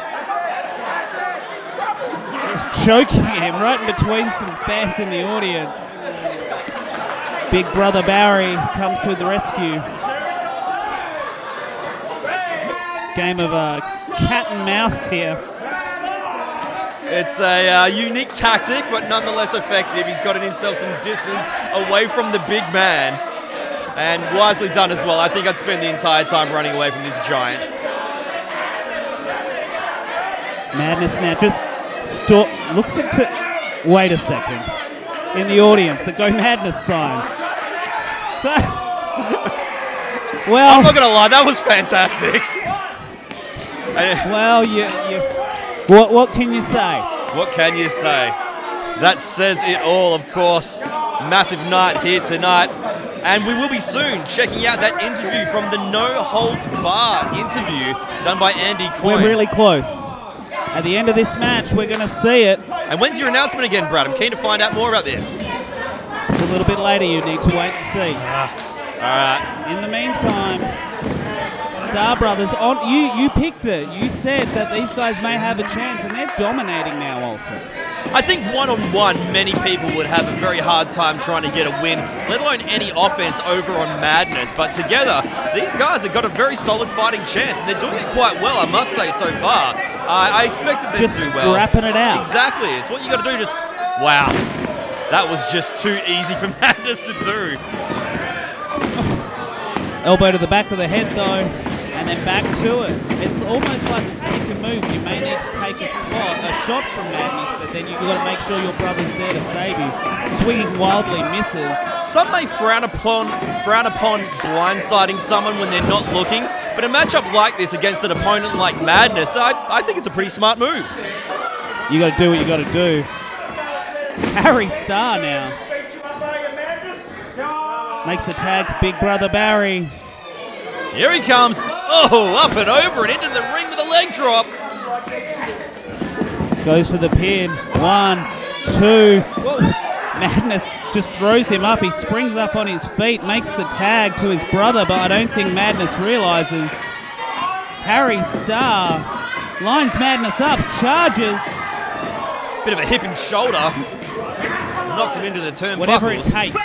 S3: Just choking him right in between some fans in the audience. Big brother Barry comes to the rescue. Game of cat and mouse here.
S2: It's a unique tactic, but nonetheless effective. He's gotten himself some distance away from the big man. And wisely done as well. I think I'd spend the entire time running away from this giant.
S3: Madness now just looks up to... Wait a second. In the audience, the Go Madness sign. Well...
S2: I'm not going to lie, that was fantastic.
S3: Well, what can you say?
S2: What can you say? That says it all, of course. Massive night here tonight. And we will be soon checking out that interview from the No Holds Barred interview done by Andy Coyne.
S3: We're really close. At the end of this match, we're going to see it.
S2: And when's your announcement again, Brad? I'm keen to find out more about this.
S3: It's a little bit later. You need to wait and see.
S2: All right.
S3: In the meantime, Starr Brothers, you picked it. You said that these guys may have a chance, and they're dominating now also.
S2: I think one-on-one, many people would have a very hard time trying to get a win, let alone any offense over on Madness. But together, these guys have got a very solid fighting chance, and they're doing it quite well, I must say, so far. I expected them to do well.
S3: Just scrapping it out.
S2: Exactly. It's what you got to do. Just, wow. That was just too easy for Madness to do.
S3: Elbow to the back of the head, though, and then back to it. It's almost like a second move. You may need to take a shot from Madness, but then you've got to make sure your brother's there to save you. Swinging wildly misses.
S2: Some may frown upon blindsiding someone when they're not looking, but a matchup like this against an opponent like Madness, I think it's a pretty smart move.
S3: You got to do what you got to do. Harry Starr now makes the tag to Big Brother Barry.
S2: Here he comes. Oh, up and over and into the ring with a leg drop.
S3: Goes for the pin. 1, 2. Whoa. Madness just throws him up. He springs up on his feet, makes the tag to his brother, but I don't think Madness realizes. Harry Starr lines Madness up, charges.
S2: Bit of a hip and shoulder. Knocks him into the turnbuckles.
S3: Whatever it takes.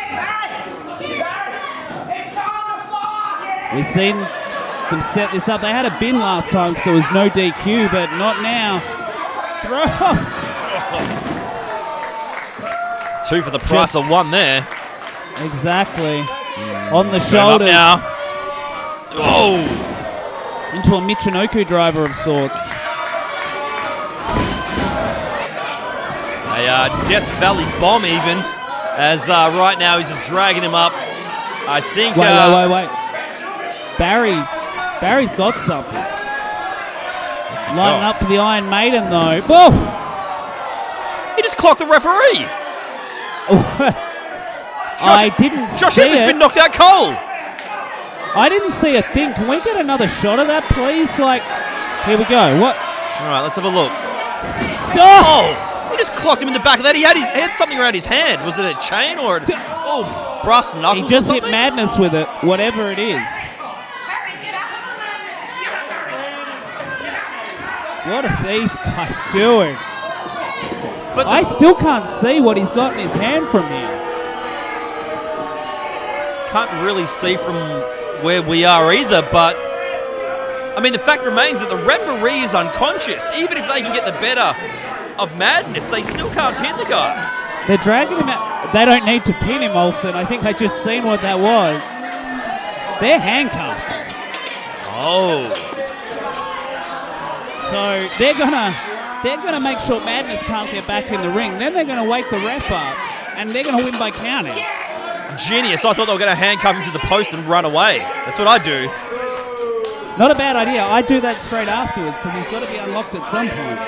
S3: We've seen them set this up. They had a bin last time, so there was no DQ, but not now. Throw!
S2: 2 for the price of 1 there.
S3: Exactly. On the shoulders.
S2: Now. Oh!
S3: Into a Michinoku driver of sorts.
S2: A Death Valley bomb even, as right now he's just dragging him up. I think...
S3: Wait. Barry's got something. Lining up for the Iron Maiden, though. Whoa!
S2: He just clocked the referee.
S3: I didn't see
S2: Josh Ember's been knocked out cold.
S3: I didn't see a thing. Can we get another shot of that, please? Here we go. What?
S2: All right, let's have a look.
S3: Oh!
S2: He just clocked him in the back of that. He had something around his hand. Was it a chain or brass knuckles?
S3: He just hit Madness with it, whatever it is. What are these guys doing? But I still can't see what he's got in his hand from here.
S2: Can't really see from where we are either, but I mean, the fact remains that the referee is unconscious. Even if they can get the better of Madness, they still can't pin the guy.
S3: They're dragging him out. They don't need to pin him, Olsen. I think I just seen what that was. They're handcuffs.
S2: Oh.
S3: So they're gonna make sure Madness can't get back in the ring. Then they're gonna wake the ref up, and they're gonna win by counting.
S2: Genius. I thought they were going to handcuff him to the post and run away. That's what I do.
S3: Not a bad idea. I'd do that straight afterwards because he's got to be unlocked at some point.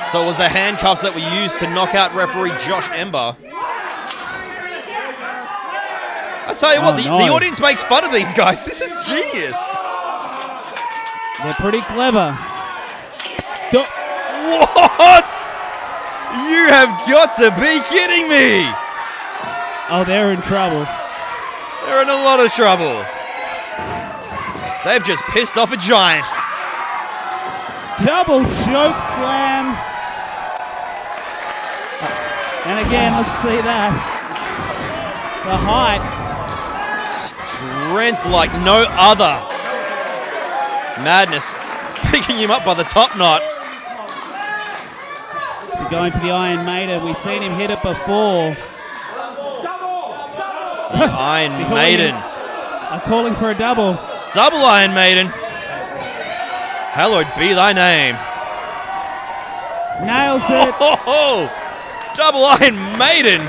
S2: So it was the handcuffs that were used to knock out referee Josh Ember. I tell you what, the audience makes fun of these guys. This is genius.
S3: They're pretty clever.
S2: What? You have got to be kidding me.
S3: Oh, they're in trouble.
S2: They're in a lot of trouble. They've just pissed off a giant.
S3: Double choke slam. And again, let's see that. The height.
S2: Strength like no other. Madness picking him up by the top knot.
S3: We're going for the Iron Maiden. We've seen him hit it before.
S2: The Iron Maiden.
S3: Are calling for a double.
S2: Double Iron Maiden. Hallowed be thy name.
S3: Nails it.
S2: Double Iron Maiden.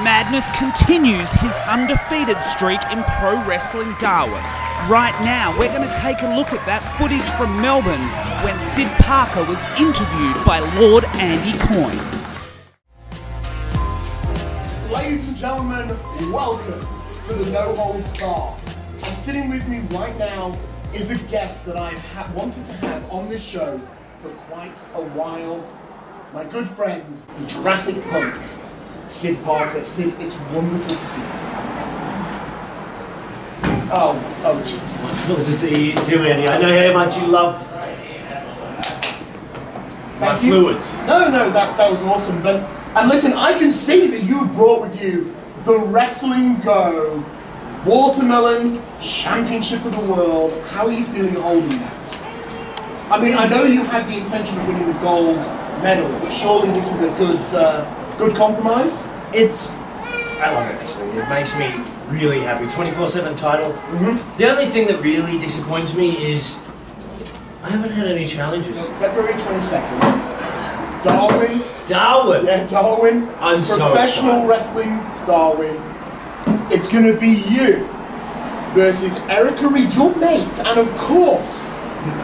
S1: Madness continues his undefeated streak in pro wrestling Darwin. Right now, we're going to take a look at that footage from Melbourne when Sid Parker was interviewed by Lord Andy Coyne.
S12: Ladies and gentlemen, welcome to the No Holds Bar. And sitting with me right now is a guest that I've wanted to have on this show for quite a while. My good friend, the Jurassic Punk, Sid Parker. Sid, it's wonderful to see you. Oh, Jesus.
S13: Wonderful to see you too, Andy. I know how much you love my fluids.
S12: No, that was awesome. And listen, I can see that you brought with you the Wrestling Go Watermelon Championship of the World. How are you feeling holding that? I mean, I know you had the intention of winning the gold medal, but surely this is a good compromise?
S13: I love it actually. It makes me really happy. 24/7 title. Mm-hmm. The only thing that really disappoints me is I haven't had any challenges.
S12: February 22nd. Darwin.
S13: Yeah,
S12: Darwin.
S13: I'm so
S12: Professional
S13: excited.
S12: Wrestling Darwin. It's going to be you versus Erika, Reid, your mate, and of course,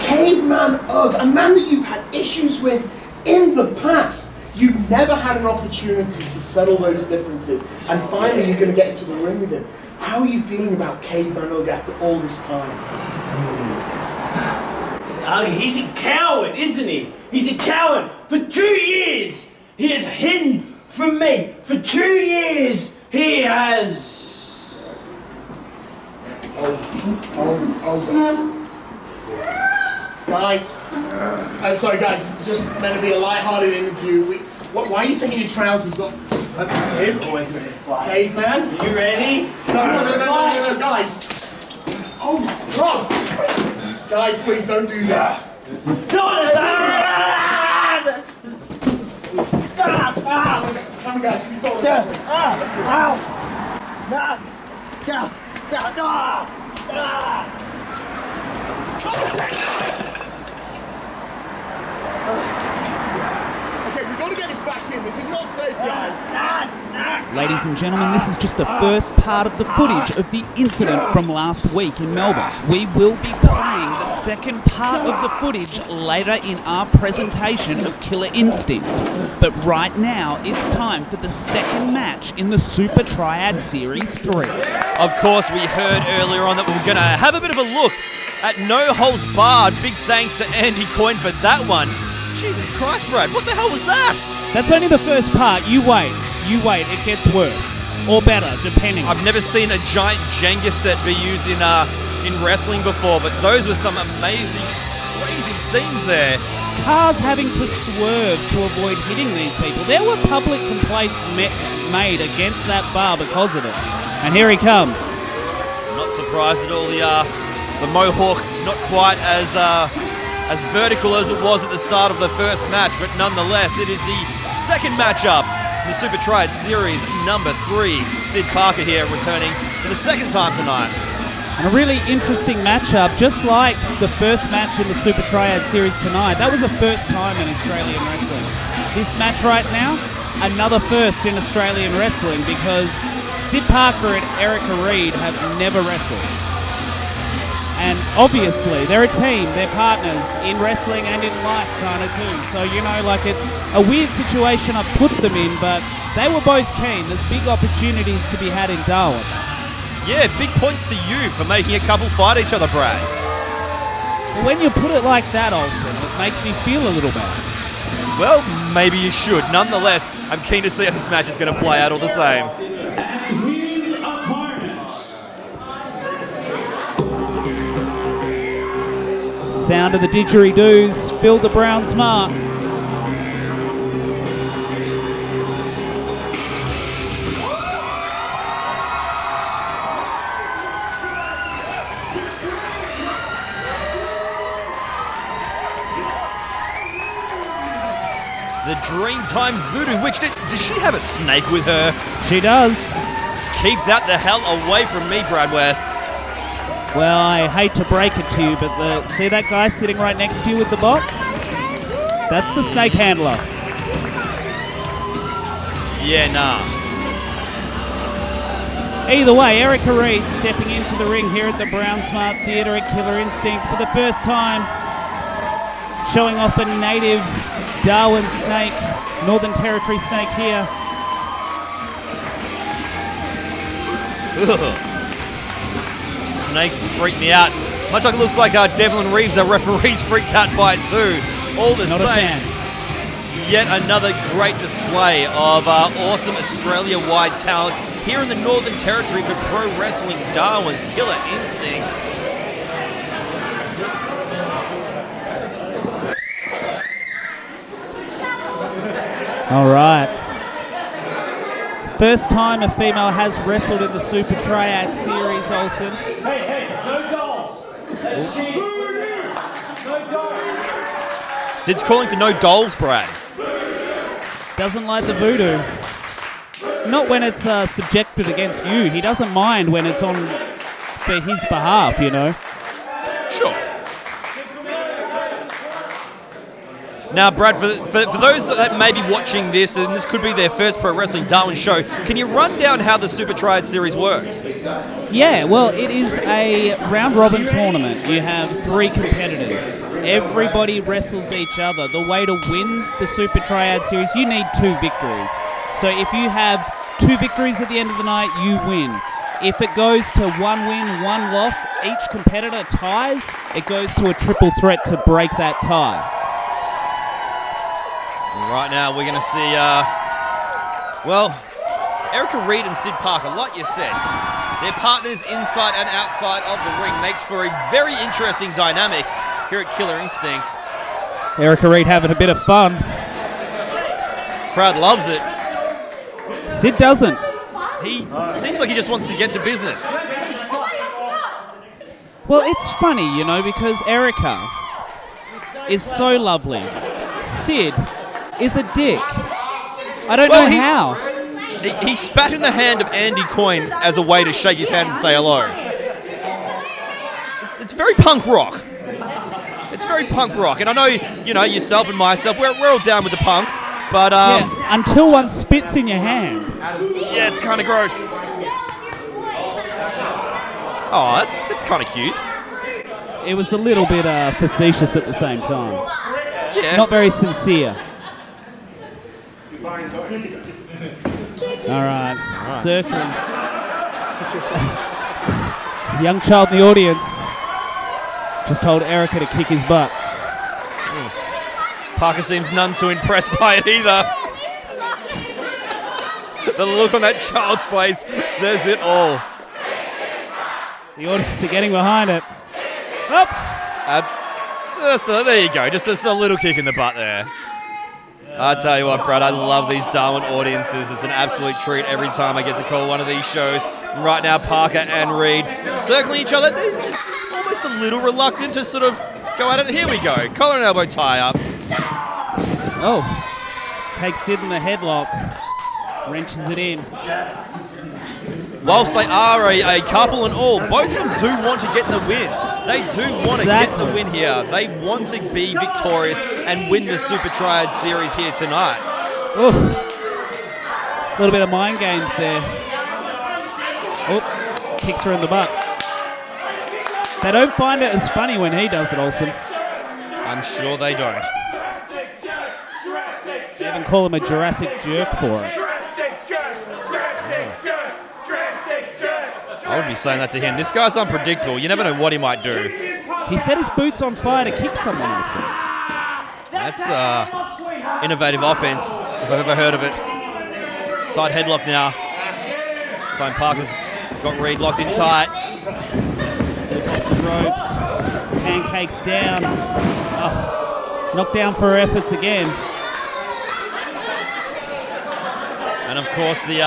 S12: Caveman Ugg, a man that you've had issues with in the past. You've never had an opportunity to settle those differences, and finally you're going to get into the ring with him. How are you feeling about Caveman Ugg after all this time?
S13: He's a coward, isn't he? He's a coward. For 2 years, he has hidden from me. For 2 years, he has...
S12: Guys, sorry guys, this is just meant to be a light-hearted interview. Why are you taking your trousers off? That's him. Caveman?
S13: You ready?
S12: No, guys. Oh, God. Guys, please don't do this. Come on, guys, we Okay, we've got to get this back in. This is not safe, guys.
S1: Ladies and gentlemen, this is just the first part of the footage of the incident from last week in Melbourne. We will be playing the second part of the footage later in our presentation of Killer Instinct. But right now, it's time for the second match in the Super Triad Series 3.
S2: Of course, we heard earlier on that we were going to have a bit of a look at No Holds Barred. Big thanks to Andy Coyne for that one. Jesus Christ, Brad, what the hell was that?
S3: That's only the first part. You wait, it gets worse. Or better, depending.
S2: I've never seen a giant Jenga set be used in wrestling before, but those were some amazing, crazy scenes there.
S3: cars having to swerve to avoid hitting these people. There were public complaints made against that bar because of it. And here he comes.
S2: Not surprised at all. The Mohawk not quite as vertical as it was at the start of the first match, but nonetheless, it is the second matchup in the Super Triad Series number 3. Sid Parker here returning for the second time tonight.
S3: And a really interesting matchup, just like the first match in the Super Triad Series tonight. That was a first time in Australian wrestling. This match right now, another first in Australian wrestling, because Sid Parker and Erika Reid have never wrestled. And obviously, they're a team, they're partners in wrestling and in life kind of too. So, you know, like, it's a weird situation I've put them in, but they were both keen. There's big opportunities to be had in Darwin.
S2: Yeah, big points to you for making a couple fight each other, Brad.
S3: Well, when you put it like that, Olsen, it makes me feel a little better.
S2: Well, maybe you should. Nonetheless, I'm keen to see how this match is going to play out all the same.
S3: Sound of the didgeridoos filled the brown smart.
S2: The Dreamtime Voodoo Witch. Does she have a snake with her?
S3: She does.
S2: Keep that the hell away from me, Brad West.
S3: Well, I hate to break it to you, but see that guy sitting right next to you with the box? That's the snake handler.
S2: Yeah, nah.
S3: Either way, Erika Reid stepping into the ring here at the Brown Smart Theatre at Killer Instinct for the first time, showing off a native Darwin snake, Northern Territory snake here.
S2: Ugh. Snakes freak me out. Much like it looks like Devlin Reeves, our referee's freaked out by it too. All the
S3: Not
S2: same, yet another great display of awesome Australia-wide talent here in the Northern Territory for Pro Wrestling Darwin's Killer Instinct.
S3: All right. First time a female has wrestled in the Super Triad Series, Olsen.
S13: Hey, no dolls. That's cheating. No dolls.
S2: Sid's calling for no dolls, Brad.
S3: Doesn't like the voodoo. Not when it's subjected against you. He doesn't mind when it's on for his behalf, you know.
S2: Sure. Now, Brad, for those that may be watching this, and this could be their first Pro Wrestling Darwin show, can you run down how the Super Triad Series works?
S3: Yeah, well, it is a round-robin tournament. You have 3 competitors. Everybody wrestles each other. The way to win the Super Triad Series, you need 2 victories. So if you have 2 victories at the end of the night, you win. If it goes to 1 win, 1 loss, each competitor ties, it goes to a triple threat to break that tie.
S2: Right now, we're going to see, Erika Reid and Sid Parker, like you said, they're partners inside and outside of the ring. Makes for a very interesting dynamic here at Killer Instinct.
S3: Erika Reid having a bit of fun.
S2: Crowd loves it.
S3: Sid doesn't.
S2: He seems like he just wants to get to business.
S3: Well, it's funny, you know, because Erika is so lovely. Sid is a dick. I don't know how.
S2: He spat in the hand of Andy Coyne as a way to shake his hand and say hello. It's very punk rock. It's very punk rock. And I know, you know, yourself and myself, we're all down with the punk. But,
S3: yeah, until one spits in your hand.
S2: Yeah, it's kind of gross. Oh, that's kind of cute.
S3: It was a little bit facetious at the same time.
S2: Yeah.
S3: Not very sincere. All right, circling. Young child in the audience just told Erika to kick his butt.
S2: Parker seems none too impressed by it either. The look on that child's face says it all.
S3: The audience are getting behind it. Up.
S2: There you go. Just a little kick in the butt there. I tell you what, Pratt, I love these Darwin audiences. It's an absolute treat every time I get to call one of these shows. And right now, Parker and Reid circling each other. It's almost a little reluctant to sort of go at it. Here we go. Collar and elbow tie up.
S3: Oh. Takes Sid in the headlock. Wrenches it in.
S2: Whilst they are a couple and all, both of them do want to get the win. They do want to get the win here. They want to be victorious and win the Super Triad series here tonight.
S3: A little bit of mind games there. Oh, kicks her in the butt. They don't find it as funny when he does it, Olsen.
S2: I'm sure they don't.
S3: They even call him a Jurassic jerk for it.
S2: I would be saying that to him. This guy's unpredictable. You never know what he might do.
S3: He set his boots on fire to kick someone else.
S2: That's innovative offense, if I've ever heard of it. Side headlock now. This time Parker's got Reid locked in tight.
S3: The ropes. Pancakes down. Knocked down for her efforts again.
S2: And of course, the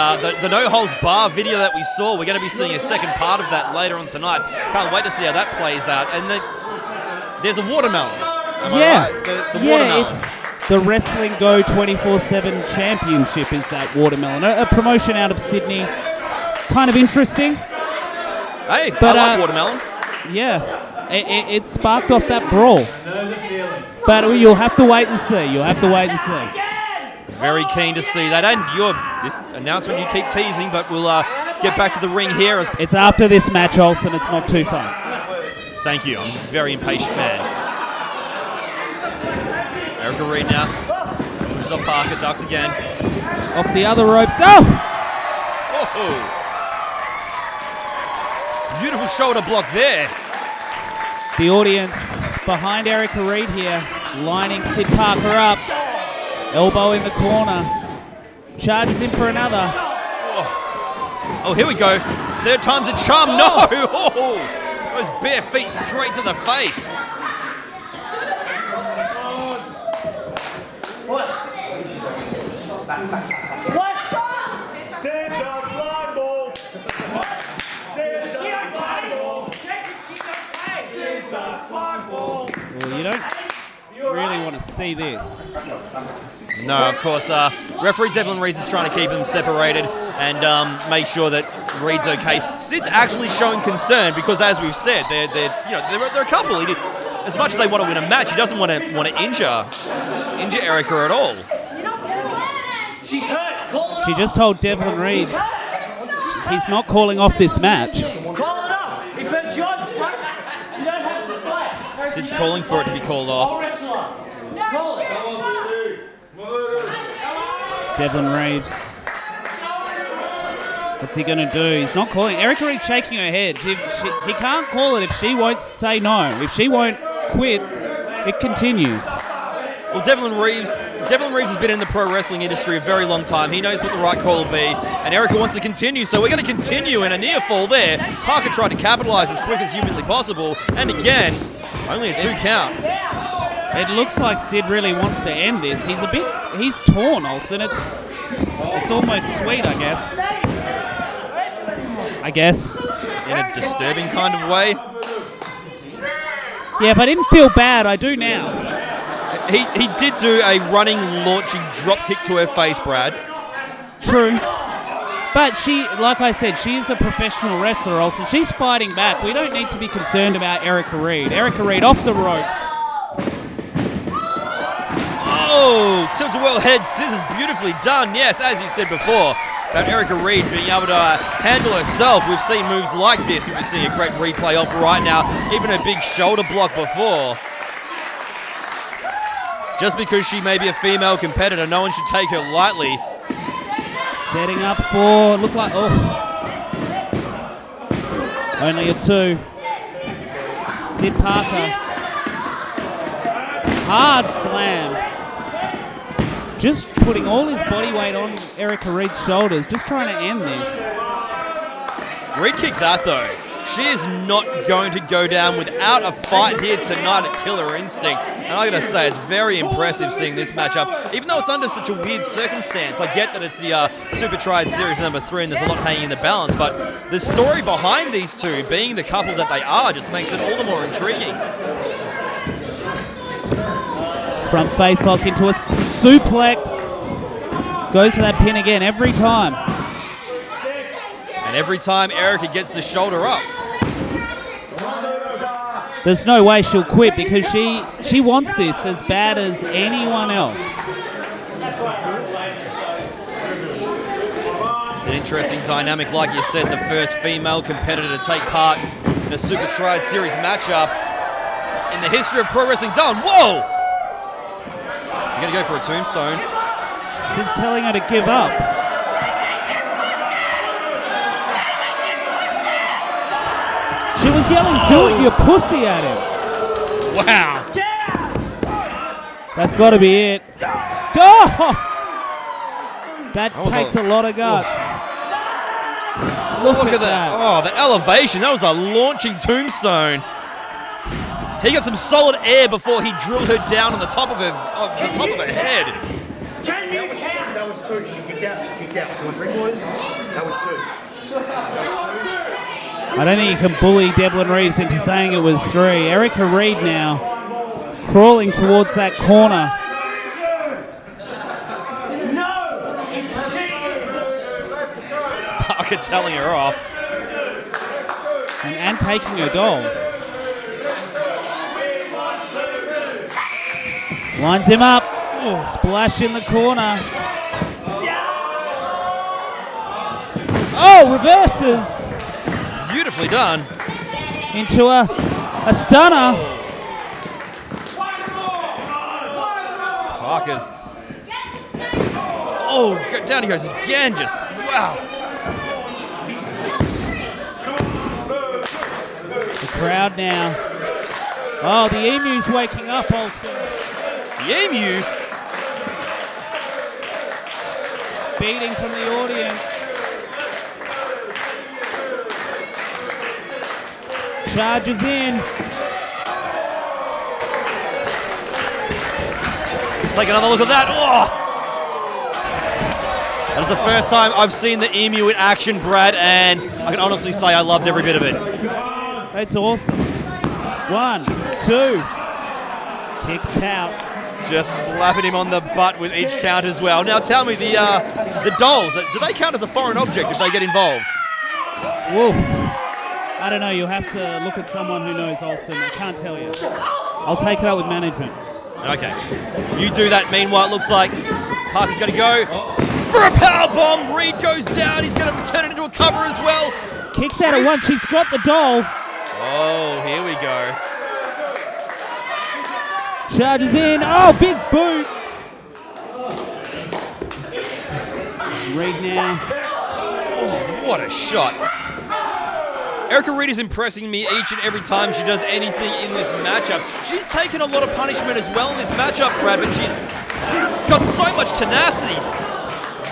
S2: no holds bar video that we saw, we're going to be seeing a second part of that later on tonight. Can't wait to see how that plays out. And there's a watermelon. Am I right? The watermelon.
S3: It's the Wrestling Go 24/7 Championship is that watermelon. A promotion out of Sydney. Kind of interesting.
S2: Hey,
S3: but,
S2: I like watermelon.
S3: Yeah, it sparked off that brawl. But you'll have to wait and see. You'll have to wait and see.
S2: Very keen to see that. And this announcement you keep teasing, but we'll get back to the ring here.
S3: It's after this match, Olsen. It's not too far.
S2: Thank you. I'm a very impatient man. Erika Reid now. Pushes off Parker, ducks again.
S3: Off the other ropes. Oh!
S2: Beautiful shoulder block there.
S3: The audience behind Erika Reid here, lining Sid Parker up. Elbow in the corner. Charges in for another.
S2: Oh, here we go. Third time's a charm. No! Oh, those bare feet straight to the face.
S13: What? Sid's a slide ball. Sid's a slide ball. Sid's a slide ball.
S3: Well, you don't really want to see this.
S2: No, of course. Referee Devlin Reeves is trying to keep them separated and make sure that Reid's okay. Sid's actually showing concern because, as we've said, they're a couple. As much as they want to win a match, he doesn't want to injure Erika at all.
S13: She's hurt.
S3: She just told Devlin Reeves he's not calling off this match.
S13: Call it up. If her jaw's broken, you don't have to fight.
S2: Sid's calling for it to be called off.
S13: Call it.
S3: Devlin Reeves. What's he going to do? He's not calling. Erika Reid's shaking her head. He can't call it if she won't say no. If she won't quit, it continues.
S2: Well, Devlin Reeves has been in the pro wrestling industry a very long time. He knows what the right call will be, and Erika wants to continue, so we're going to continue in a near fall there. Parker tried to capitalize as quick as humanly possible, and again, only a 2 count.
S3: It looks like Sid really wants to end this. He's torn, Olsen. It's almost sweet, I guess.
S2: In a disturbing kind of way.
S3: Yeah, but I didn't feel bad. I do now.
S2: He did do a running, launching drop kick to her face, Brad.
S3: True. But she, like I said, she is a professional wrestler, Olsen. She's fighting back. We don't need to be concerned about Erika Reid. Erika Reid off the ropes.
S2: Oh, tilt-a-whirl head scissors, beautifully done. Yes, as you said before, about Erika Reid being able to handle herself. We've seen moves like this, and we're seeing a great replay of right now. Even a big shoulder block before. Just because she may be a female competitor, no one should take her lightly.
S3: Setting up for, look like, only a 2. Sid Parker. Hard slam. Just putting all his body weight on Erika Reid's shoulders, just trying to end this.
S2: Reid kicks out though. She is not going to go down without a fight here tonight at Killer Instinct. And I gotta say, it's very impressive seeing this matchup. Even though it's under such a weird circumstance, I get that it's the Super Triad Series number 3 and there's a lot hanging in the balance, but the story behind these two, being the couple that they are, just makes it all the more intriguing.
S3: Front face lock into a suplex. Goes for that pin again every time.
S2: And every time Erika gets the shoulder up.
S3: There's no way she'll quit because she wants this as bad as anyone else.
S2: It's an interesting dynamic, like you said, the first female competitor to take part in a Super Triad Series matchup in the history of pro wrestling done. Whoa! She's going to go for a tombstone.
S3: Since telling her to give up. She was yelling, "Do it, you pussy," at him.
S2: Wow.
S3: That's got to be it. Go! That takes a lot of guts. Look at that.
S2: Oh, the elevation. That was a launching tombstone. He got some solid air before he drilled her down on the top of her, head.
S14: That was two. She kicked out. Do you want 3 boys? That was 2.
S3: I don't think you can bully Devlin Reeves into saying it was 3. Erika Reid now crawling towards that corner.
S13: No, it's
S2: Parker telling her off.
S3: And taking her doll. Lines him up. Oh, splash in the corner. Oh, reverses.
S2: Beautifully done.
S3: Into a stunner.
S2: Parker's. Oh, down he goes again. Just, wow.
S3: The crowd now. Oh, the emu's waking up, Olsen.
S2: The emu?
S3: Beating from the audience. Charges in.
S2: Let's take another look at that. Oh! That is the first time I've seen the emu in action, Brad, and I can honestly say I loved every bit of it.
S3: That's awesome. 1, 2. Kicks out.
S2: Just slapping him on the butt with each count as well. Now tell me, the dolls, do they count as a foreign object if they get involved?
S3: Whoa. I don't know, you'll have to look at someone who knows Olsen. I can't tell you. I'll take it up with management.
S2: Okay. You do that. Meanwhile, it looks like Parker's going to go for a powerbomb. Reid goes down. He's going to turn it into a cover as well.
S3: Kicks out at 1. She's got the doll.
S2: Oh, here we go.
S3: Charges in. Oh, big boot. Reid now.
S2: Oh, what a shot. Erika Reid is impressing me each and every time she does anything in this matchup. She's taken a lot of punishment as well in this matchup, Brad, but she's got so much tenacity.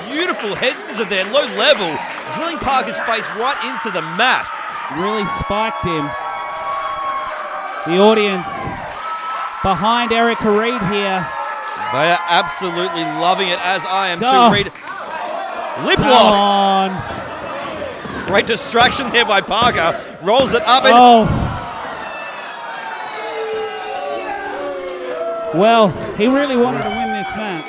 S2: Beautiful head scissor there, low level, drilling Parker's face right into the mat.
S3: Really spiked him. The audience behind Erika Reid here.
S2: They are absolutely loving it, as I am
S3: Oh.
S2: too. Reid, lip
S3: Come
S2: lock.
S3: on.
S2: Great distraction there by Parker. Rolls it up and...
S3: Oh. Well, he really wanted to win this match.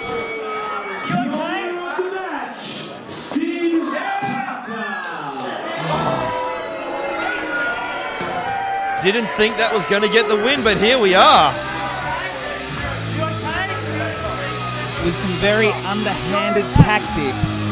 S2: Didn't think that was going to get the win, but here we are.
S1: With some very underhanded tactics,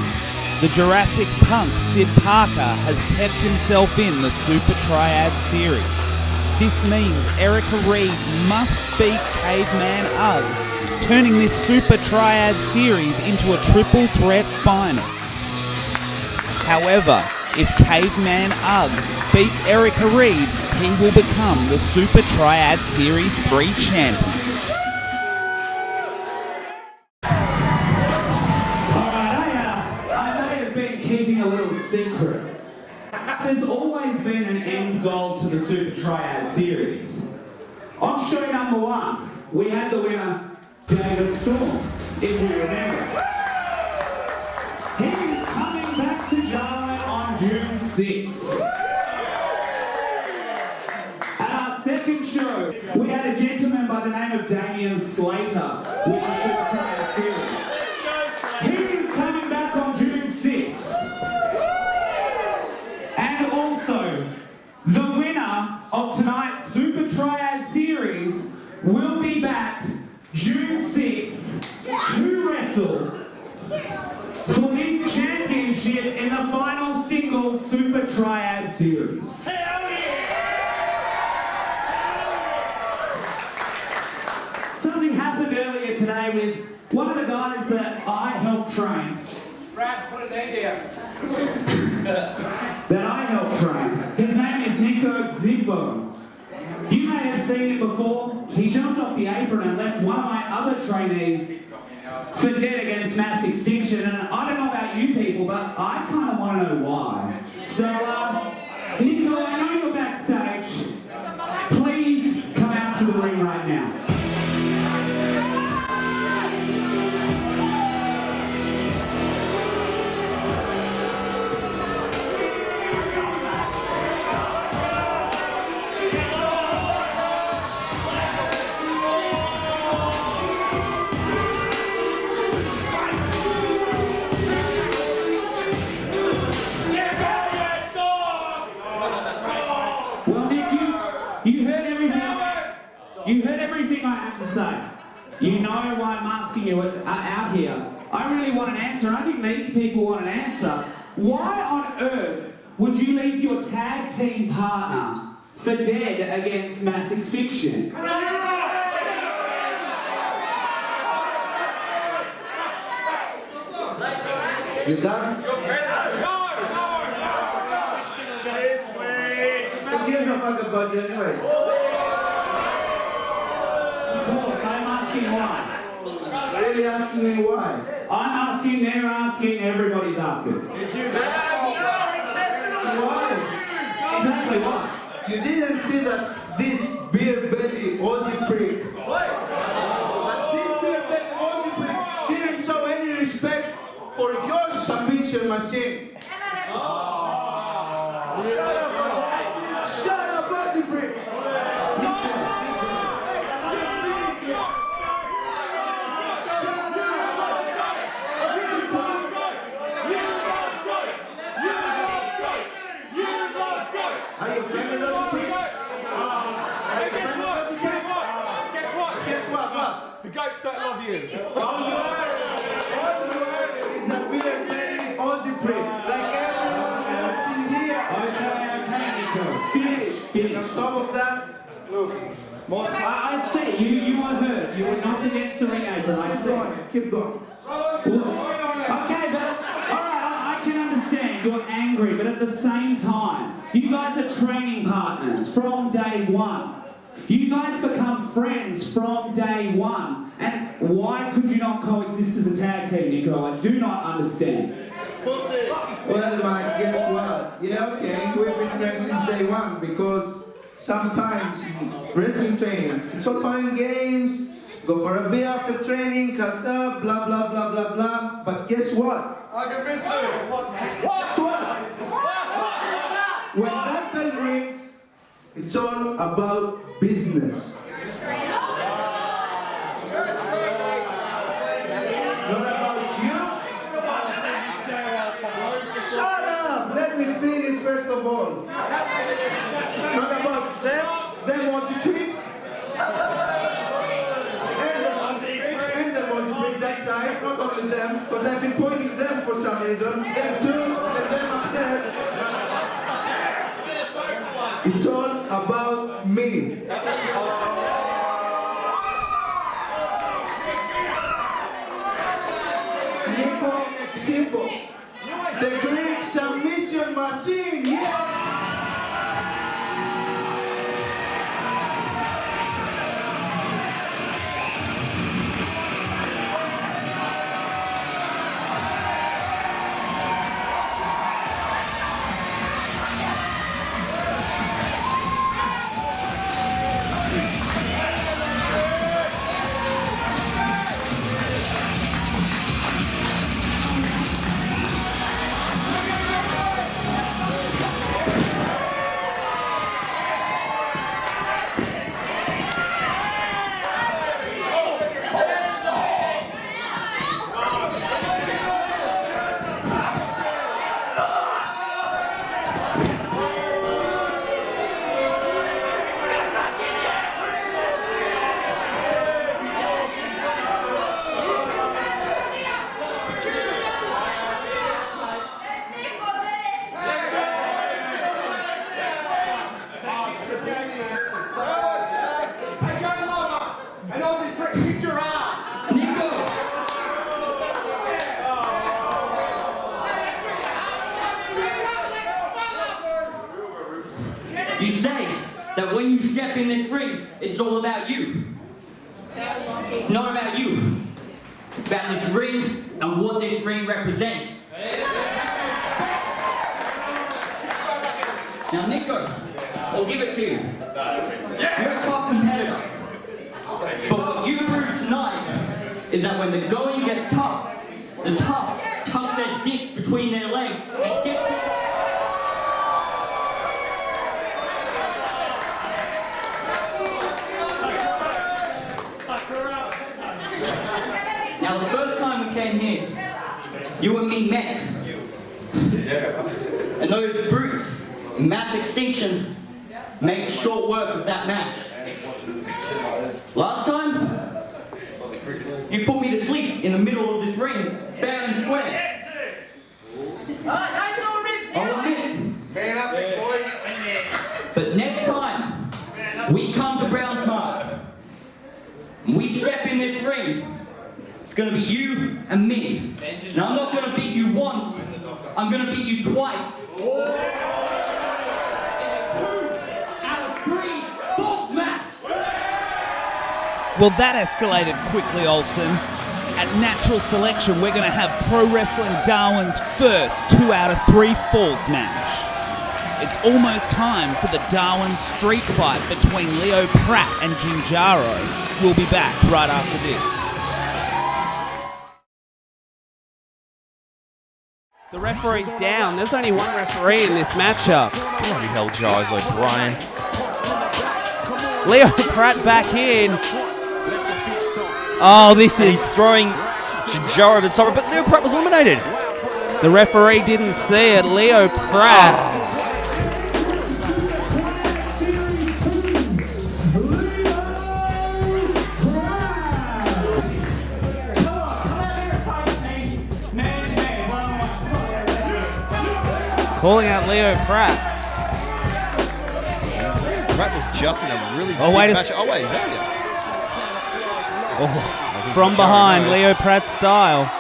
S1: the Jurassic punk Sid Parker has kept himself in the Super Triad Series. This means Erika Reid must beat Caveman Ugg, turning this Super Triad Series into a triple threat final. However, if Caveman Ugg beats Erika Reid, he will become the Super Triad Series 3 champion.
S10: Keeping a little secret.
S3: There's always been an end goal to the Super Triad series. On show number 1, we had the winner, David Storm, if you remember. He is coming back to Darwin on June 6th. At our second show, we had a gentleman by the name of Damian Slater with the Super Triad series. He is coming back on June 6th. And also, the winner of tonight's Super Triad series will be back June 6th to wrestle for his championship in the final single Super Triad series. Something happened earlier today with one of the guys that I helped train.
S10: Pratt, put it there.
S3: That I helped train. His name is Niko Xypo. You may have seen him before. He jumped off the apron and left one of my other trainees for dead against mass extinction. And I don't know about you people, but I kind of want to know why. So, Niko, I know you're backstage. Please come out to the ring right now. You heard everything I had to say. You know why I'm asking you out here. I really want an answer, and I think these people want an answer. Why on earth would you leave your tag team partner for dead against mass extinction?
S15: You done? Who gives a fuck about you anyway?
S3: I'm asking why.
S15: You're really asking me why?
S3: I'm asking, they're asking, everybody's asking.
S15: Why?
S3: Exactly why?
S15: You didn't see that this beer belly Aussie prick. That this beer belly Aussie prick didn't show any respect for your submission machine. Shut up, Aussie prick!
S14: The goats don't love you.
S15: All you are is a beer belly Aussie prick, like everyone else in here.
S3: Okay, Niko. Finish.
S15: On top of that, look, more time.
S3: I see, you were hurt. You were knocked against the ring apron, I see.
S15: Keep going.
S3: Okay, but alright, I can understand you're angry, but at the same time, you guys are training partners from day one. You guys become friends from day one. And why could you not coexist as a tag team, Niko? I do not understand.
S15: Well, man, guess what? Yeah, okay, we've been friends since day one because sometimes wrestling training, it's all fun games, go for a beer after training, catch up, blah, blah, blah, blah, blah. But guess what?
S14: I can miss it.
S15: When that bell rings, it's all about business. Not about you. Shut up! Let me finish first of all. Not about them Aussie pricks. And the Aussie pricks that side, not only them, because I've been pointing them for some reason. Them too, and them up there. It's all about me. Niko Xypo, the Greek submission machine, yeah!
S16: you say that when you step in this ring, it's all about you. It's not about you. It's about this ring and what this ring represents. Now, Niko, I'll give it to you. You're a tough competitor. But what you proved tonight is that when the going gets tough, the tough tuck their dick between their legs and get Now, the first time we came here, you and me met. And those brutes, Mass Extinction, made short work of that match. Last time, you put me to sleep in the middle of this ring, fair and square. I'll admit. Man up, big boy. But next time, we come to Brown's Mark, and we step in this ring, it's going to be you and me. And I'm not going to beat you once, I'm going to beat you twice.
S1: Well, that escalated quickly, Olsen. At Natural Selection, we're going to have Pro Wrestling Darwin's first 2 out of 3 falls match. It's almost time for the Darwin street fight between Leo Pratt and Gingero. We'll be back right after this.
S17: The referee's down. There's only one referee in this matchup.
S2: Bloody hell, Giles O'Brien.
S17: Leo Pratt back in. Oh, this is...
S2: He's throwing Gingero over the top, but Leo Pratt was eliminated.
S17: The referee didn't see it. Leo Pratt. Calling out Leo Pratt.
S2: Pratt was just in a really big match. Oh, wait, he's out here.
S17: Oh, from behind, Leo Pratt's style.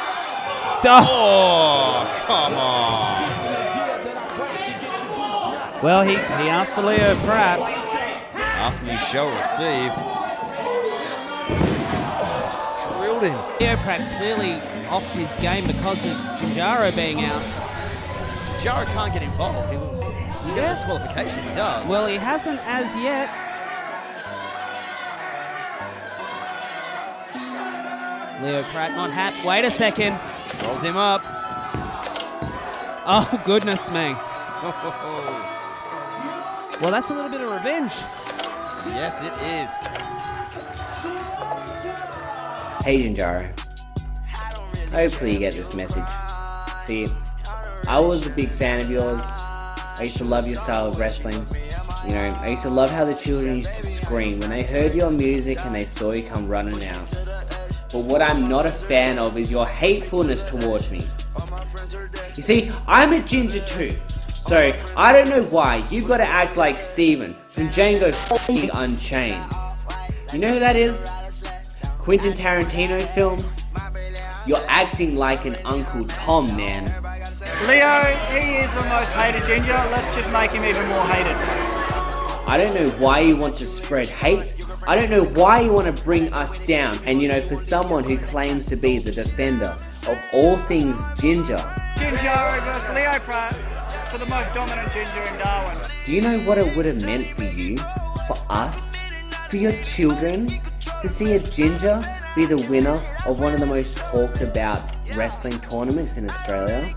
S2: Oh, come on.
S17: Well, he asked for Leo Pratt.
S2: Asking you shall receive. Just drilled him.
S17: Leo Pratt clearly off his game because of Gingero being out.
S2: Gingero can't get involved. He'll get a disqualification if he does.
S17: Well, he hasn't as yet. Leo Pratt not happy. Wait a second.
S2: Rolls him up.
S17: Oh, goodness me. Well, that's a little bit of revenge.
S2: Yes, it is.
S18: Hey, Gingero. Hopefully you get this message. See, I was a big fan of yours. I used to love your style of wrestling. You know, I used to love how the children used to scream when they heard your music and they saw you come running out. But what I'm not a fan of is your hatefulness towards me. You see, I'm a ginger too. So, I don't know why you've got to act like Steven from Django f***ing Unchained. You know who that is? Quentin Tarantino's film? You're acting like an Uncle Tom, man.
S19: Leo, he is the most hated ginger. Let's just make him even more hated.
S18: I don't know why you want to spread hate. I don't know why you want to bring us down. And you know, for someone who claims to be the defender of all things ginger.
S19: Gingero versus Leo Pratt for the most dominant ginger in Darwin.
S18: Do you know what it would have meant for you, for us, for your children, to see a ginger be the winner of one of the most talked about wrestling tournaments in Australia?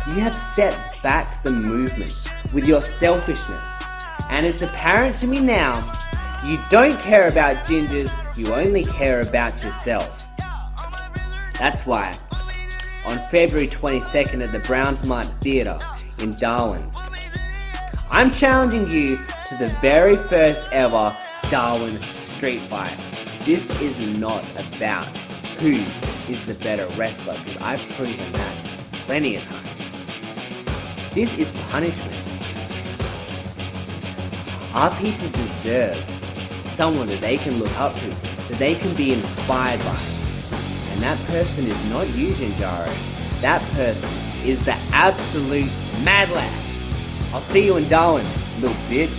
S18: You have set back the movement with your selfishness. And it's apparent to me now, you don't care about gingers, you only care about yourself. That's why, on February 22nd at the Browns Mart Theatre in Darwin, I'm challenging you to the very first ever Darwin street fight. This is not about who is the better wrestler, because I've proven that plenty of times. This is punishment. Our people deserve someone that they can look up to, that they can be inspired by. And that person is not you, Gingero. That person is the absolute mad lad. I'll see you in Darwin, little bitch.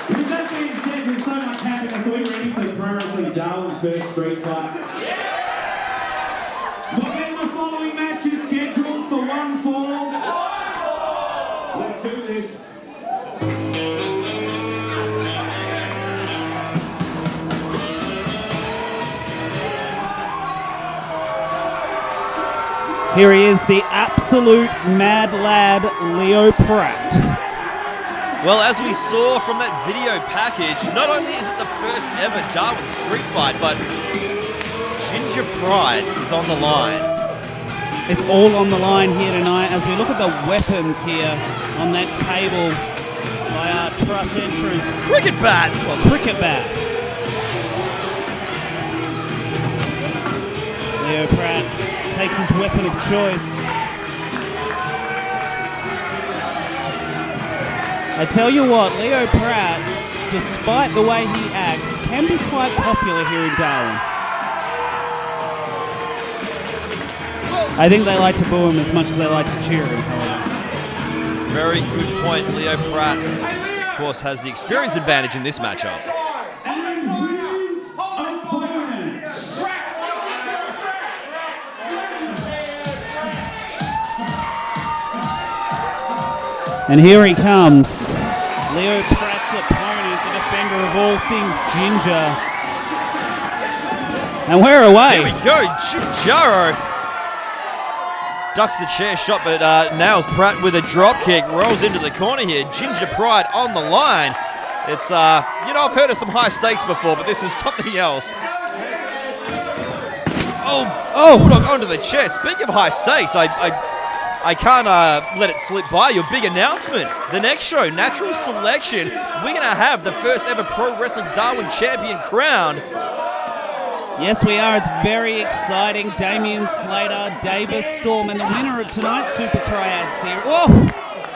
S3: With that being said, with so much happiness, are we ready for the Pro Wrestling Darwin first street fight? Well, then the following match is scheduled for 1 fall. Let's do this. Here he is, the absolute mad lad, Leo Pratt.
S2: Well, as we saw from that video package, not only is it the first ever Darwin street fight, but Ginger Pride is on the line.
S3: It's all on the line here tonight as we look at the weapons here on that table by our truss entrance.
S2: Cricket bat!
S3: Well, cricket bat. Leo Pratt takes his weapon of choice. I tell you what, Leo Pratt, despite the way he acts, can be quite popular here in Darwin. I think they like to boo him as much as they like to cheer him, however.
S2: Very good point. Leo Pratt, of course, has the experience advantage in this matchup.
S3: And here he comes. Leo Pratt's opponent, the defender of all things Ginger. And we're away.
S2: Here we go, Gingero. Ducks the chair shot, but nails Pratt with a drop kick. Rolls into the corner here. Ginger Pride on the line. It's, I've heard of some high stakes before, but this is something else. Oh, Bulldog onto the chair. Speaking of high stakes, I can't let it slip by. Your big announcement. The next show, Natural Selection. We're going to have the first ever Pro Wrestling Darwin champion crowned.
S3: Yes, we are. It's very exciting. Damian Slater, Davis Storm, and the winner of tonight's Super Triad series. Oh!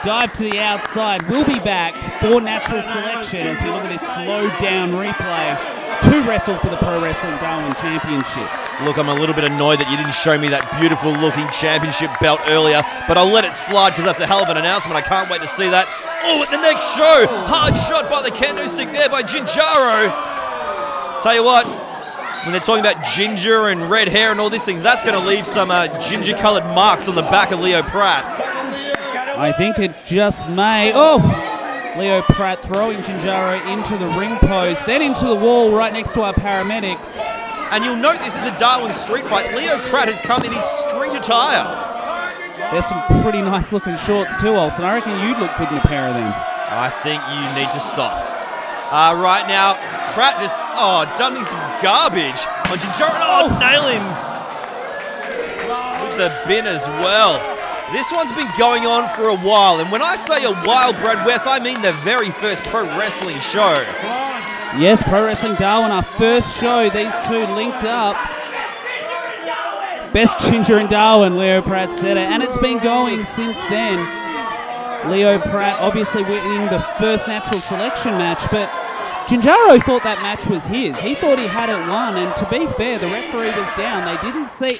S3: Dive to the outside. We'll be back for Natural Selection as we look at this slowed down replay to wrestle for the Pro Wrestling Darwin Championship.
S2: Look, I'm a little bit annoyed that you didn't show me that beautiful looking championship belt earlier, but I'll let it slide because that's a hell of an announcement. I can't wait to see that. Oh, at the next show, hard shot by the kendo stick there by Gingero. Tell you what, when they're talking about ginger and red hair and all these things, that's going to leave some ginger-coloured marks on the back of Leo Pratt.
S3: I think it just may. Oh! Leo Pratt throwing Gingero into the ring post, then into the wall right next to our paramedics.
S2: And you'll note this is a Darwin street fight. Leo Pratt has come in his street attire.
S3: There's some pretty nice looking shorts too, Olsen. I reckon you'd look good in a pair of them.
S2: I think you need to stop. Right now, Pratt just, dumping some garbage on Gingero. Oh, nailing with the bin as well. This one's been going on for a while, and when I say a while, Brad West, I mean the very first pro wrestling show.
S3: Yes, Pro Wrestling Darwin, our first show. These two linked up. Best Ginger in Darwin, Leo Pratt said it, and it's been going since then. Leo Pratt obviously winning the first Natural Selection match, but Gingero thought that match was his. He thought he had it won, and to be fair, the referee was down. They didn't see...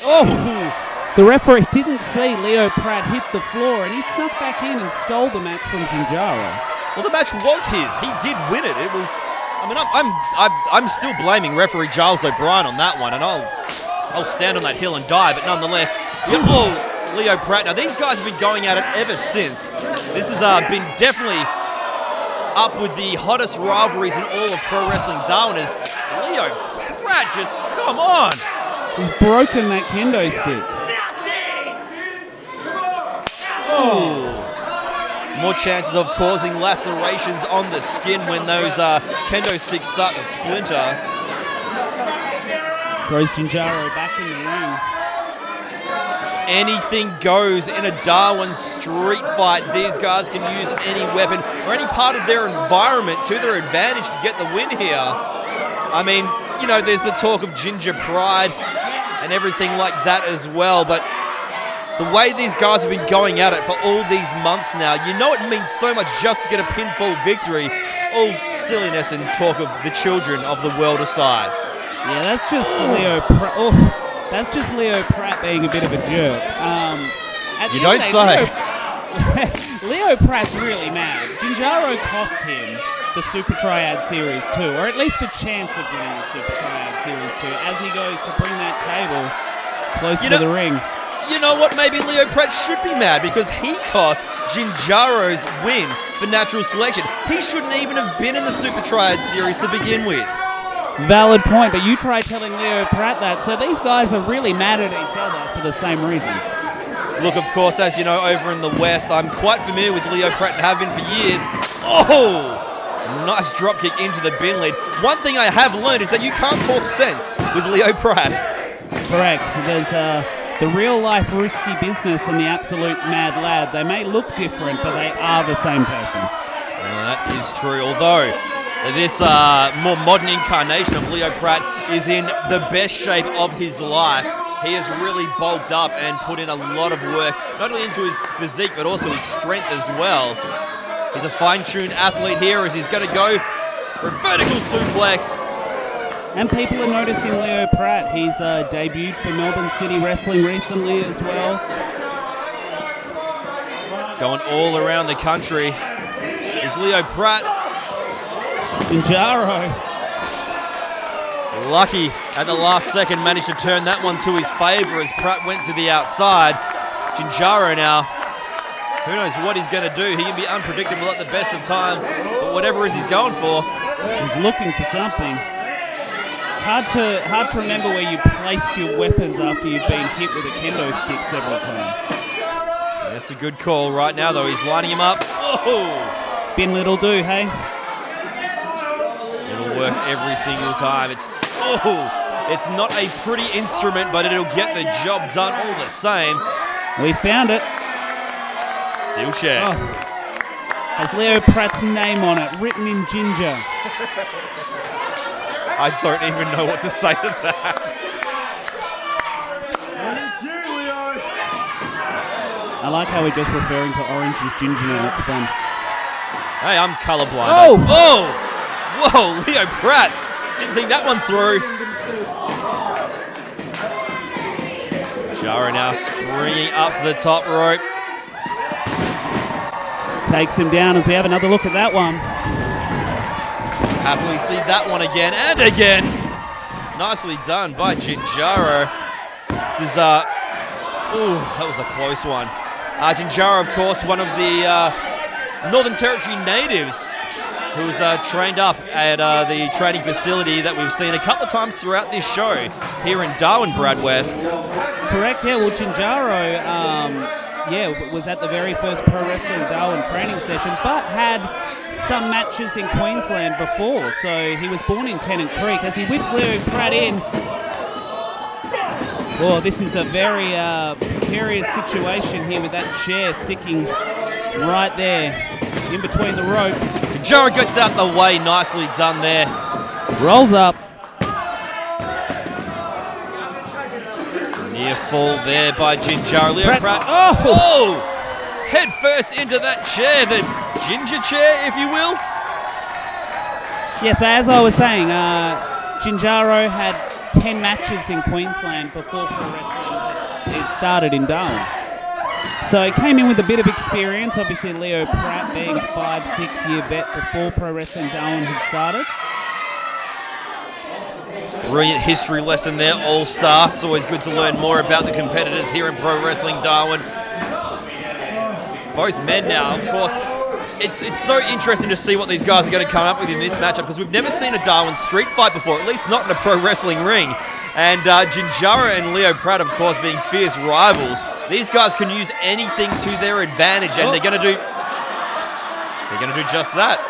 S3: The referee didn't see Leo Pratt hit the floor, and he snuck back in and stole the match from Gingero.
S2: Well, the match was his. He did win it. It was... I mean, I'm still blaming referee Giles O'Brien on that one, and I'll stand on that hill and die, but nonetheless... Leo Pratt. Now, these guys have been going at it ever since. This has been definitely up with the hottest rivalries in all of pro wrestling Darwin. Is Leo Pratt just, come on.
S3: He's broken that kendo stick.
S2: Oh. More chances of causing lacerations on the skin when those kendo sticks start to splinter.
S3: Throws Gingero back in the ring.
S2: Anything goes in a Darwin street fight. These guys can use any weapon or any part of their environment to their advantage to get the win here. I mean, you know, there's the talk of Ginger Pride and everything like that as well, but the way these guys have been going at it for all these months now, you know it means so much just to get a pinfall victory. All silliness and talk of the children of the world aside.
S3: Yeah, that's just Leo Pratt. Oh, That's just Leo Pratt being a bit of a jerk.
S2: You don't say.
S3: Leo Pratt's really mad. Gingero cost him the Super Triad Series 2, or at least a chance of winning the Super Triad Series 2, as he goes to bring that table closer to the ring.
S2: You know what? Maybe Leo Pratt should be mad because he cost Gingero's win for natural selection. He shouldn't even have been in the Super Triad Series to begin with.
S3: Valid point, but you try telling Leo Pratt that, so these guys are really mad at each other for the same reason.
S2: Look, of course, as you know, over in the West, I'm quite familiar with Leo Pratt and have been for years. Oh! Nice dropkick into the bin lead. One thing I have learned is that you can't talk sense with Leo Pratt.
S3: Correct. There's the real-life risky business and the absolute mad lad. They may look different, but they are the same person.
S2: That is true, although this more modern incarnation of Leo Pratt is in the best shape of his life. He has really bulked up and put in a lot of work, not only into his physique, but also his strength as well. He's a fine-tuned athlete here as he's going to go for a vertical suplex.
S3: And people are noticing Leo Pratt. He's debuted for Melbourne City Wrestling recently as well.
S2: Going all around the country is Leo Pratt.
S3: Gingero.
S2: Locky at the last second managed to turn that one to his favour as Pratt went to the outside. Gingero now, who knows what he's going to do. He can be unpredictable at the best of times, but whatever it is he's going for.
S3: He's looking for something. It's hard to remember where you placed your weapons after you've been hit with a kendo stick several times.
S2: That's a good call right now, though. He's lining him up. Oh!
S3: Bin little do, hey?
S2: It'll work every single time. It's not a pretty instrument, but it'll get the job done all the same.
S3: We found it.
S2: Steel chair.
S3: Oh. Has Leo Pratt's name on it, written in ginger.
S2: I don't even know what to say to that.
S3: I like how we're just referring to orange as ginger now. It's fun.
S2: Hey, I'm colorblind.
S3: Oh!
S2: Whoa, Leo Pratt. Didn't think that one through. Jaro now springing up to the top rope.
S3: Takes him down as we have another look at that one.
S2: Happily see that one again and again. Nicely done by Gingero. This is, that was a close one. Gingero, of course, one of the Northern Territory natives who was trained up at the training facility that we've seen a couple of times throughout this show here in Darwin, Brad West.
S3: Correct, yeah. Well, Gingero, was at the very first Pro Wrestling Darwin training session, but had some matches in Queensland before. So he was born in Tennant Creek. As he whips Leo Pratt in. Oh, this is a very precarious situation here with that chair sticking right there in between the ropes.
S2: Gingero gets out the way, nicely done there.
S3: Rolls up.
S2: Near fall there by Gingero. Leo Pratt.
S3: Oh!
S2: Head first into that chair, the ginger chair, if you will.
S3: Yes, but as I was saying, Gingero had 10 matches in Queensland before pro wrestling. It started in Darwin. So he came in with a bit of experience. Obviously, Leo Pratt being a 5-6 year vet before Pro Wrestling Darwin had started.
S2: Brilliant history lesson there, All-Star. It's always good to learn more about the competitors here in Pro Wrestling Darwin. Both men now, of course. It's so interesting to see what these guys are going to come up with in this matchup because we've never seen a Darwin street fight before, at least not in a pro wrestling ring. And Gingero and Leo Pratt, of course, being fierce rivals. These guys can use anything to their advantage, and they're going to do just that.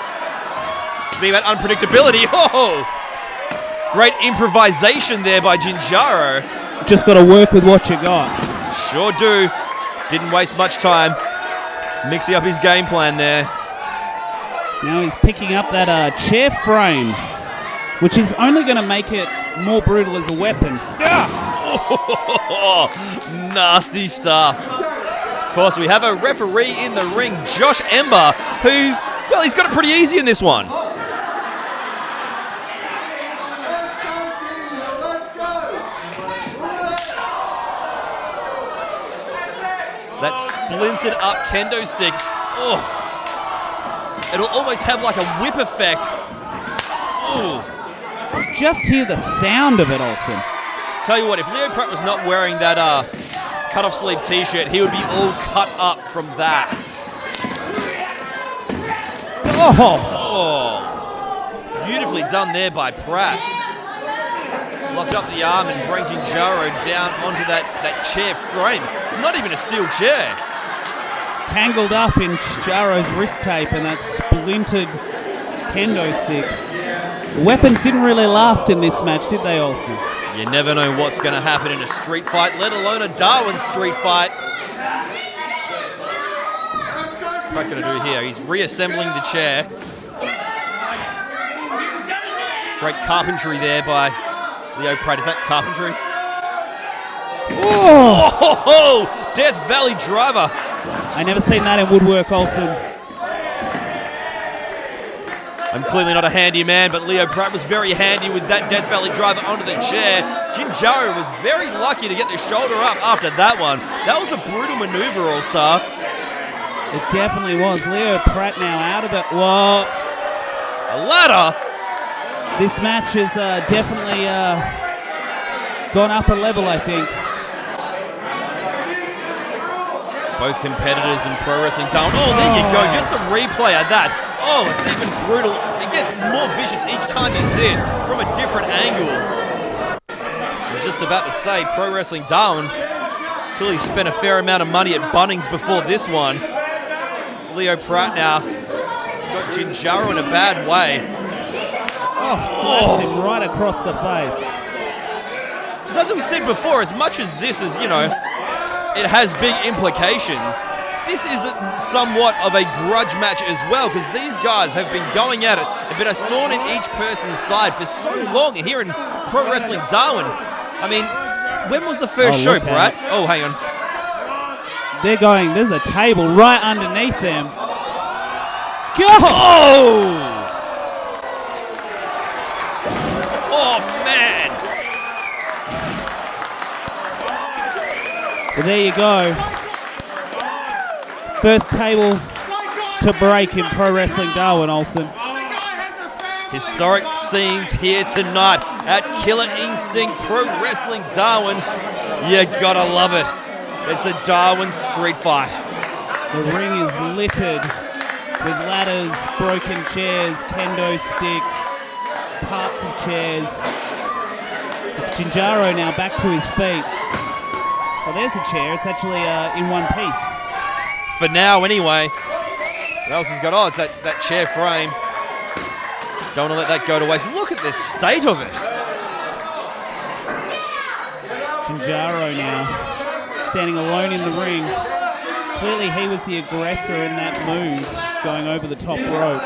S2: Speaking about unpredictability, great improvisation there by Gingero.
S3: Just got to work with what you got.
S2: Sure do. Didn't waste much time mixing up his game plan there.
S3: Now he's picking up that chair frame, which is only going to make it more brutal as a weapon.
S2: Nasty stuff. Of course, we have a referee in the ring, Josh Ember, who, well, he's got it pretty easy in this one. That splintered up kendo stick. Oh. It'll almost have like a whip effect. Oh.
S3: Just hear the sound of it, Olsen.
S2: Tell you what, if Leo Pratt was not wearing that cut-off sleeve t-shirt, he would be all cut up from that. Oh. Beautifully done there by Pratt. Locked up the arm and bring Gingero down onto that chair frame. It's not even a steel chair.
S3: It's tangled up in Gingero's wrist tape and that splintered kendo stick. Weapons didn't really last in this match, did they, Olsen?
S2: You never know what's going to happen in a street fight, let alone a Darwin street fight. What's Pratt going to do here? He's reassembling the chair. Great carpentry there by Leo Pratt. Is that carpentry? Oh! Death Valley driver.
S3: I never seen that in woodwork, Olsen.
S2: I'm clearly not a handy man, but Leo Pratt was very handy with that Death Valley driver onto the chair. Gingero was very lucky to get the shoulder up after that one. That was a brutal maneuver, All-Star.
S3: It definitely was. Leo Pratt now out of it. Whoa.
S2: A ladder?
S3: This match has definitely gone up a level, I think.
S2: Both competitors in pro wrestling down. Oh, there you go. Just a replay of that. Oh, it's even brutal. It gets more vicious each time you see it from a different angle. I was just about to say, Pro Wrestling Darwin clearly spent a fair amount of money at Bunnings before this one. It's Leo Pratt now. He's got Gingero in a bad way.
S3: Oh, slaps him right across the face.
S2: So as we said before, as much as this is, you know, it has big implications, this is somewhat of a grudge match as well, because these guys have been going at it and been a thorn in each person's side for so long here in Pro Wrestling Darwin. I mean, when was the first show, Pratt? Oh, hang on.
S3: They're going, there's a table right underneath them. Go!
S2: Oh! Oh, man!
S3: Well, there you go. First table to break in Pro Wrestling Darwin, Olsen.
S2: Historic scenes here tonight at Killer Instinct Pro Wrestling Darwin. You gotta love it. It's a Darwin street fight.
S3: The ring is littered with ladders, broken chairs, kendo sticks, parts of chairs. It's Gingero now back to his feet. Oh, there's a chair. It's actually in one piece.
S2: For now, anyway. What else has got? Oh, it's that chair frame. Don't want to let that go to waste. Look at the state of it.
S3: Gingero now, standing alone in the ring. Clearly he was the aggressor in that move, going over the top rope.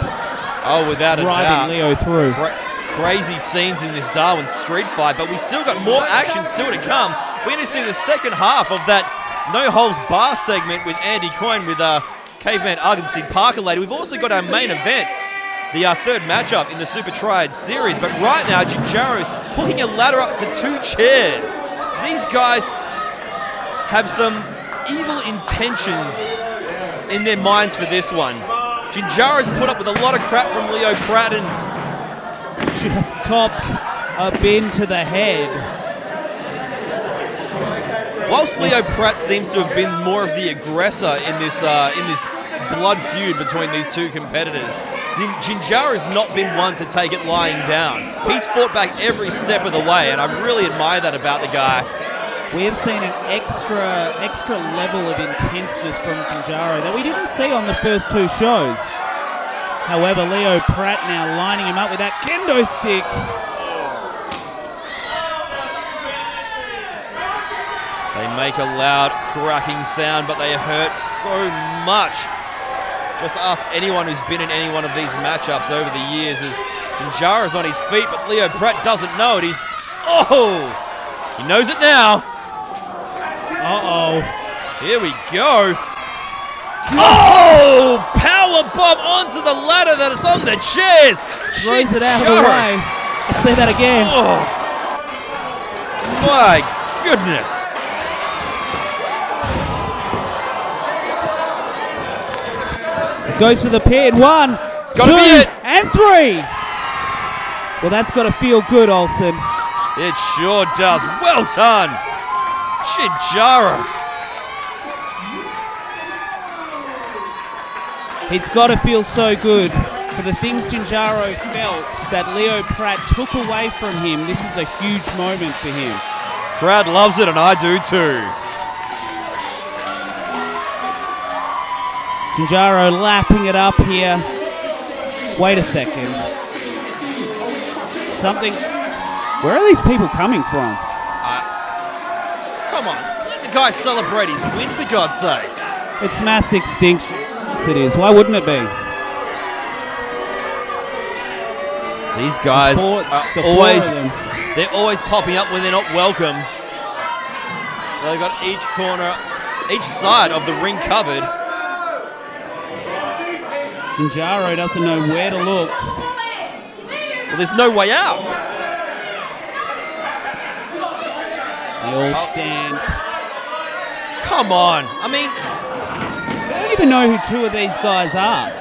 S2: Oh, without a doubt.
S3: Driving Leo through.
S2: Crazy scenes in this Darwin street fight, but we still got more action still to come. We're going to see the second half of that No Holds Bar segment with Andy Coyne with Caveman Arkansas Parker later. We've also got our main event, the third matchup in the Super Triad series. But right now, Gingero's hooking a ladder up to 2 chairs. These guys have some evil intentions in their minds for this one. Gingero's put up with a lot of crap from Leo Pratt and
S3: just copped a bin to the head.
S2: Whilst Leo Pratt seems to have been more of the aggressor in this blood feud between these two competitors, Gingero has not been one to take it lying down. He's fought back every step of the way, and I really admire that about the guy.
S3: We have seen an extra level of intenseness from Gingero that we didn't see on the first 2 shows. However, Leo Pratt now lining him up with that kendo stick.
S2: They make a loud cracking sound, but they hurt so much. Just ask anyone who's been in any one of these matchups over the years, as Gingero's on his feet, but Leo Pratt doesn't know it. He knows it now.
S3: Uh-oh.
S2: Here we go. Oh! Powerbomb onto the ladder that is on the chairs.
S3: Throws it out of the way. Let's see that again.
S2: Oh. My goodness.
S3: Goes for the pin. 1, 2,
S2: gotta be it.
S3: and 3. Well, that's got to feel good, Olsen.
S2: It sure does. Well done, Gingero.
S3: It's got to feel so good. For the things Gingero felt that Leo Pratt took away from him, this is a huge moment for him.
S2: Crowd loves it, and I do too.
S3: Gingero lapping it up here. Wait a second. Something. Where are these people coming from?
S2: Come on, let the guy celebrate his win, for God's sakes.
S3: It's mass extinction. Yes, it is. Why wouldn't it be?
S2: These guys are they're always popping up when they're not welcome. They've got each corner, each side of the ring covered.
S3: Gingero doesn't know where to look.
S2: Well, there's no way out.
S3: They all stand.
S2: Come on. I mean,
S3: I don't even know who 2 of these guys are.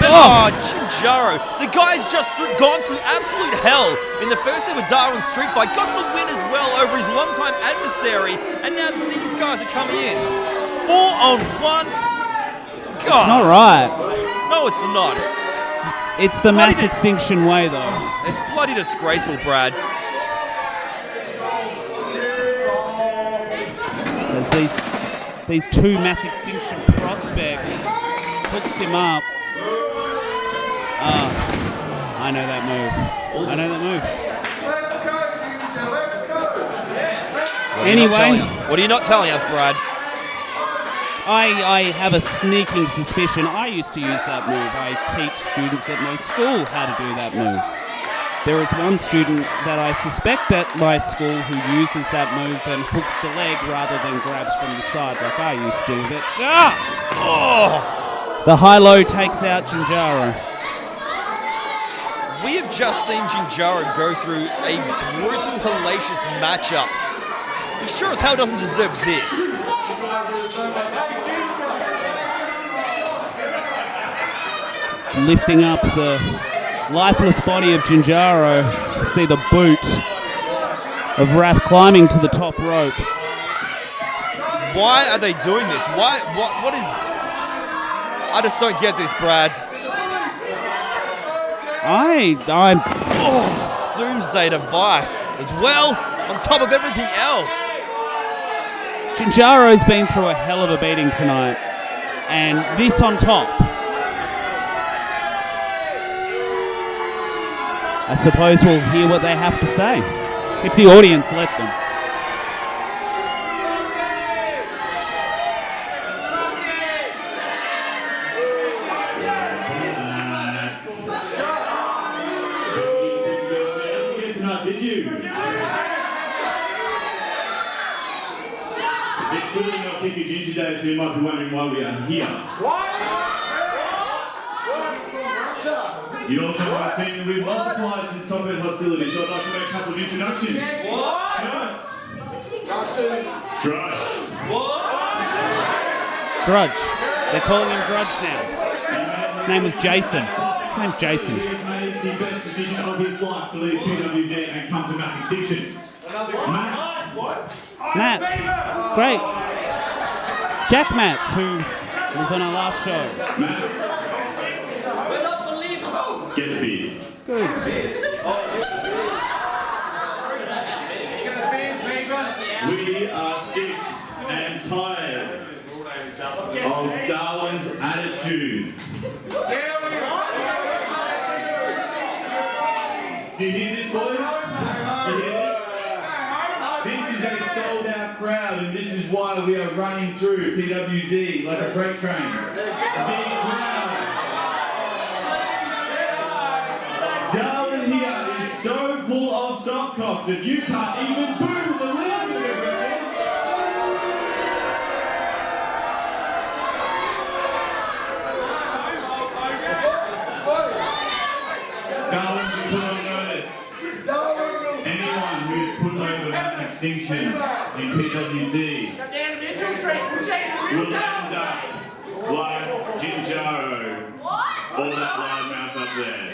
S2: Oh, Gingero. The guy's just gone through absolute hell in the first ever Darwin street fight. Got the win as well over his longtime adversary. And now these guys are coming in. 4-on-1. God.
S3: It's not right.
S2: No, it's not.
S3: It's the mass extinction way, though.
S2: It's bloody disgraceful, Brad.
S3: As these 2 mass extinction prospects hooks him up. I know that move. Anyway.
S2: What are you not telling us, Brad?
S3: I have a sneaking suspicion. I used to use that move. I teach students at my school how to do that move. There is one student that I suspect at my school who uses that move and hooks the leg rather than grabs from the side like I used to with it. The high-low takes out Gingero.
S2: We have just seen Gingero go through a brutal, hellacious matchup. He sure as hell doesn't deserve this.
S3: Lifting up the lifeless body of Gingero to see the boot of Wrath climbing to the top rope.
S2: Why are they doing this? What is... I just don't get this, Brad.
S3: I'm
S2: Doomsday device as well, on top of everything else.
S3: Gingero's been through a hell of a beating tonight, and this on top. I suppose we'll hear what they have to say, if the audience let them.
S5: Did you? It's clearly not Kicker Ginger Day, so you might be wondering why we are here. You also might have seen that we've multiplied since Top End Hostility, so I'd like to make a couple of introductions. First,
S3: Drudge. They're calling him Drudge now. His name was Jason. His name's Jason.
S5: He has made the best decision of his life to leave PWD and come to Mass Extinction.
S3: Mats. Great. Jack Mats, who was on our last show.
S5: Get the beers.
S3: Good.
S5: We are sick and tired of Darwin's attitude. Do you hear this, boys? You hear this? This is a sold-out crowd, and this is why we are running through PWD like a freight train. Big crowd. Darwin here is so full of softcocks that you can't even boo the living of it. Darwin, you put on notice. Anyone who's put over Mass Extinction in PWD will end up like Gingero. up there.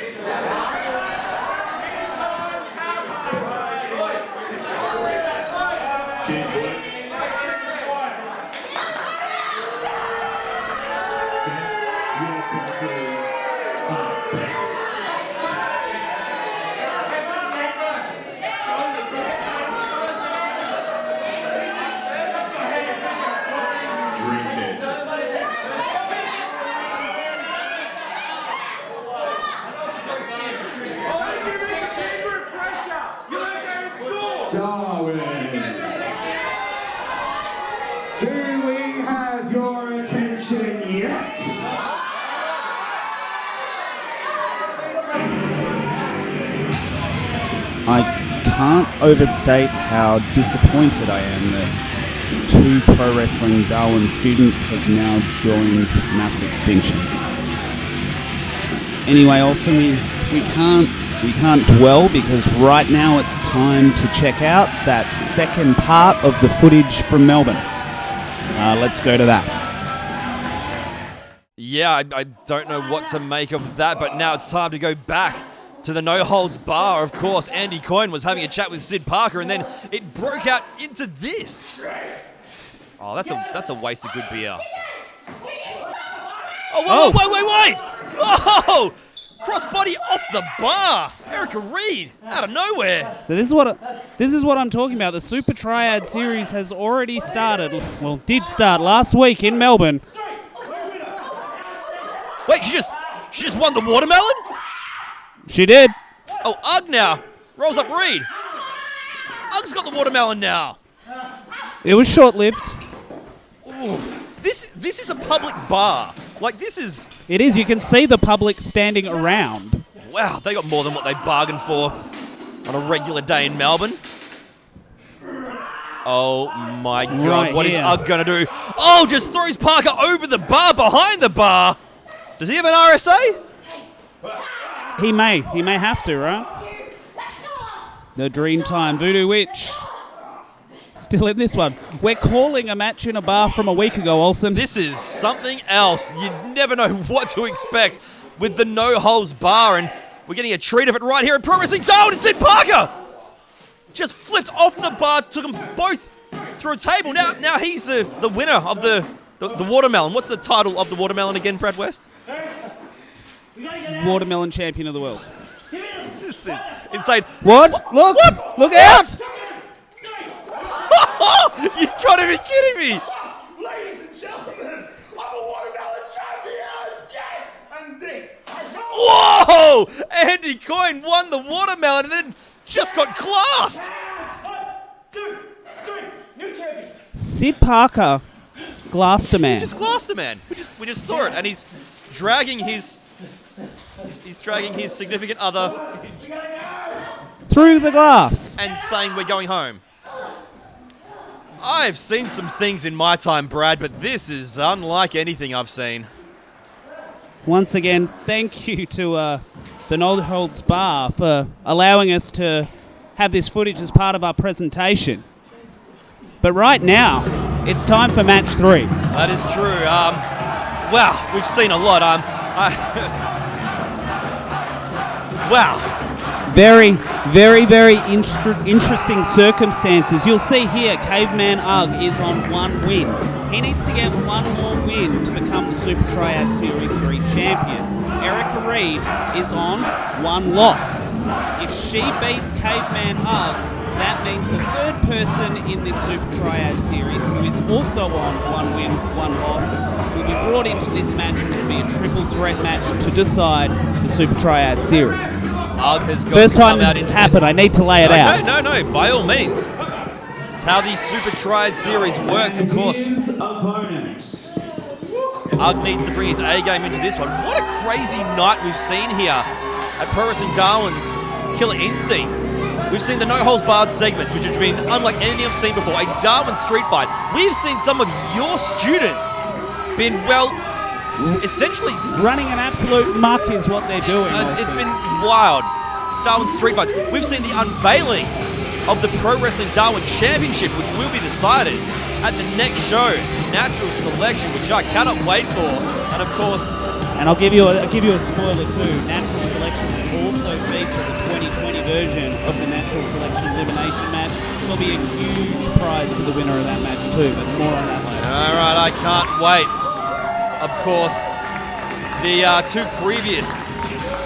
S12: Darwin. Do we have your attention yet?
S1: I can't overstate how disappointed I am that 2 Pro Wrestling Darwin students have now joined Mass Extinction. Anyway, Olsen, we can't dwell because right now it's time to check out that second part of the footage from Melbourne. Let's go to that.
S2: Yeah, I don't know what to make of that, but now it's time to go back to the no-holds-bar. Of course, Andy Coyne was having a chat with Sid Parker, and then it broke out into this. Oh, that's a waste of good beer. Oh, wait! Oh! Crossbody off the bar. Erika Reid out of nowhere.
S3: So this is what I'm talking about. The Super Triad series has already started. Well, did start last week in Melbourne.
S2: Wait, she just won the watermelon?
S3: She did.
S2: Oh, Ugg now rolls up Reid. Ugg's got the watermelon now.
S3: It was short-lived.
S2: Oof. This is a public bar. Like, this is...
S3: It is. You can see the public standing around.
S2: Wow, they got more than what they bargained for on a regular day in Melbourne. Oh, my God.
S3: Right
S2: what is
S3: here.
S2: Ugg going to do? Oh, just throws Parker over the bar, behind the bar. Does he have an RSA?
S3: He may have to, right? The Dreamtime Voodoo Witch. Still in this one. We're calling a match in a bar from a week ago, Olsen.
S2: This is something else. You never know what to expect with the no-holds bar, and we're getting a treat of it right here at Pro Wrestling Darwin. It's Sid Parker! Just flipped off the bar, took them both through a table. Now he's the winner of the watermelon. What's the title of the watermelon again, Brad West?
S3: Watermelon champion of the world.
S2: This is insane.
S3: What? Look!
S2: What?
S3: Look out!
S2: You gotta be kidding me!
S12: Ladies and gentlemen, I'm a watermelon champion! Yes! And this...
S2: Whoa! Andy Coyne won the watermelon and then just got classed!
S13: 1, 2, 3, new champion.
S3: Sid Parker glassed a man.
S2: He just glassed a man. We just saw it, and he's dragging his significant other
S3: through the glass
S2: and saying we're going home. I've seen some things in my time, Brad, but this is unlike anything I've seen.
S3: Once again, thank you to the No Holds Bar for allowing us to have this footage as part of our presentation. But right now, it's time for match 3.
S2: That is true. Wow, we've seen a lot. Wow.
S3: Very, very, very interesting circumstances. You'll see here, Caveman Ugg is on 1 win. He needs to get 1 more win to become the Super Triad Series 3 champion. Erika Reid is on 1 loss. If she beats Caveman Ugg, that means the third person in this Super Triad Series, who is also on 1 win, 1 loss, will be brought into this match and will be a triple threat match to decide the Super Triad Series.
S2: Ugg has got
S3: First
S2: to
S3: time
S2: come out
S3: this has
S2: into
S3: happened, I need to lay it out.
S2: No, by all means. It's how the Super Triad Series works, of course. Ugg needs to bring his A-game into this one. What a crazy night we've seen here at Pro Wrestling Darwin's Killer Instinct. We've seen the no-holds-barred segments, which have been unlike anything I've seen before. A Darwin street fight. We've seen some of your students been, well, essentially...
S3: running an absolute muck is what they're doing.
S2: It's been wild. Darwin street fights. We've seen the unveiling of the Pro Wrestling Darwin Championship, which will be decided at the next show, Natural Selection, which I cannot wait for. And of course...
S3: And I'll give you a spoiler too. Natural feature, the 2020 version of the natural selection elimination match. There'll be a huge prize for the winner of that match too, but more on that later.
S2: All right, I can't wait. Of course, the two previous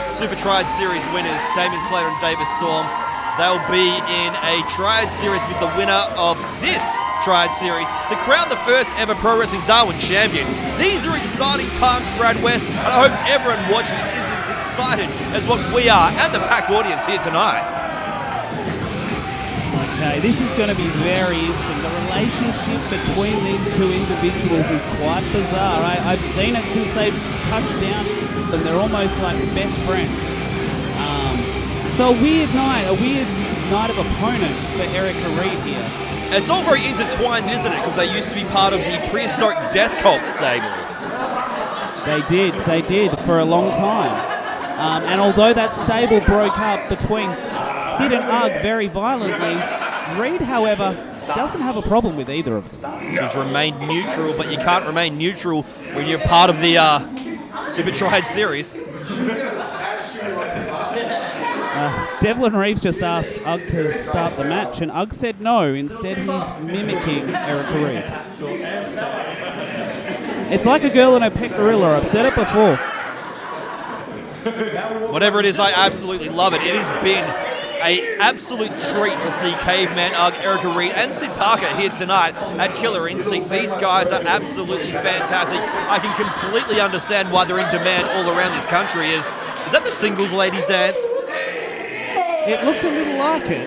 S2: Super Triad Series winners, Damon Slater and Davis Storm, they'll be in a Triad Series with the winner of this Triad Series to crown the first ever Pro Wrestling Darwin champion. These are exciting times, Brad West, and I hope everyone watching is as excited as what we are and the packed audience here tonight.
S3: Okay, this is going to be very interesting. The relationship between these two individuals is quite bizarre. I've seen it since they've touched down, and they're almost like best friends. So a weird night of opponents for Erika Reid here.
S2: It's all very intertwined, isn't it? Because they used to be part of the prehistoric Death Cult stable.
S3: They did for a long time. And although that stable broke up between Sid and Ugg very violently, Reid, however, doesn't have a problem with either of them.
S2: She's remained neutral, but you can't remain neutral when you're part of the Super Triad Series.
S3: Devlin Reeves just asked Ugg to start the match, and Ugg said no. Instead, he's mimicking Erika Reid. It's like a girl in a pecorilla. I've said it before.
S2: Whatever it is, I absolutely love it. It has been an absolute treat to see Caveman, Ugg, Erika Reid, and Sid Parker here tonight at Killer Instinct. These guys are absolutely fantastic. I can completely understand why they're in demand all around this country. Is that the singles ladies dance?
S3: It looked a little like it.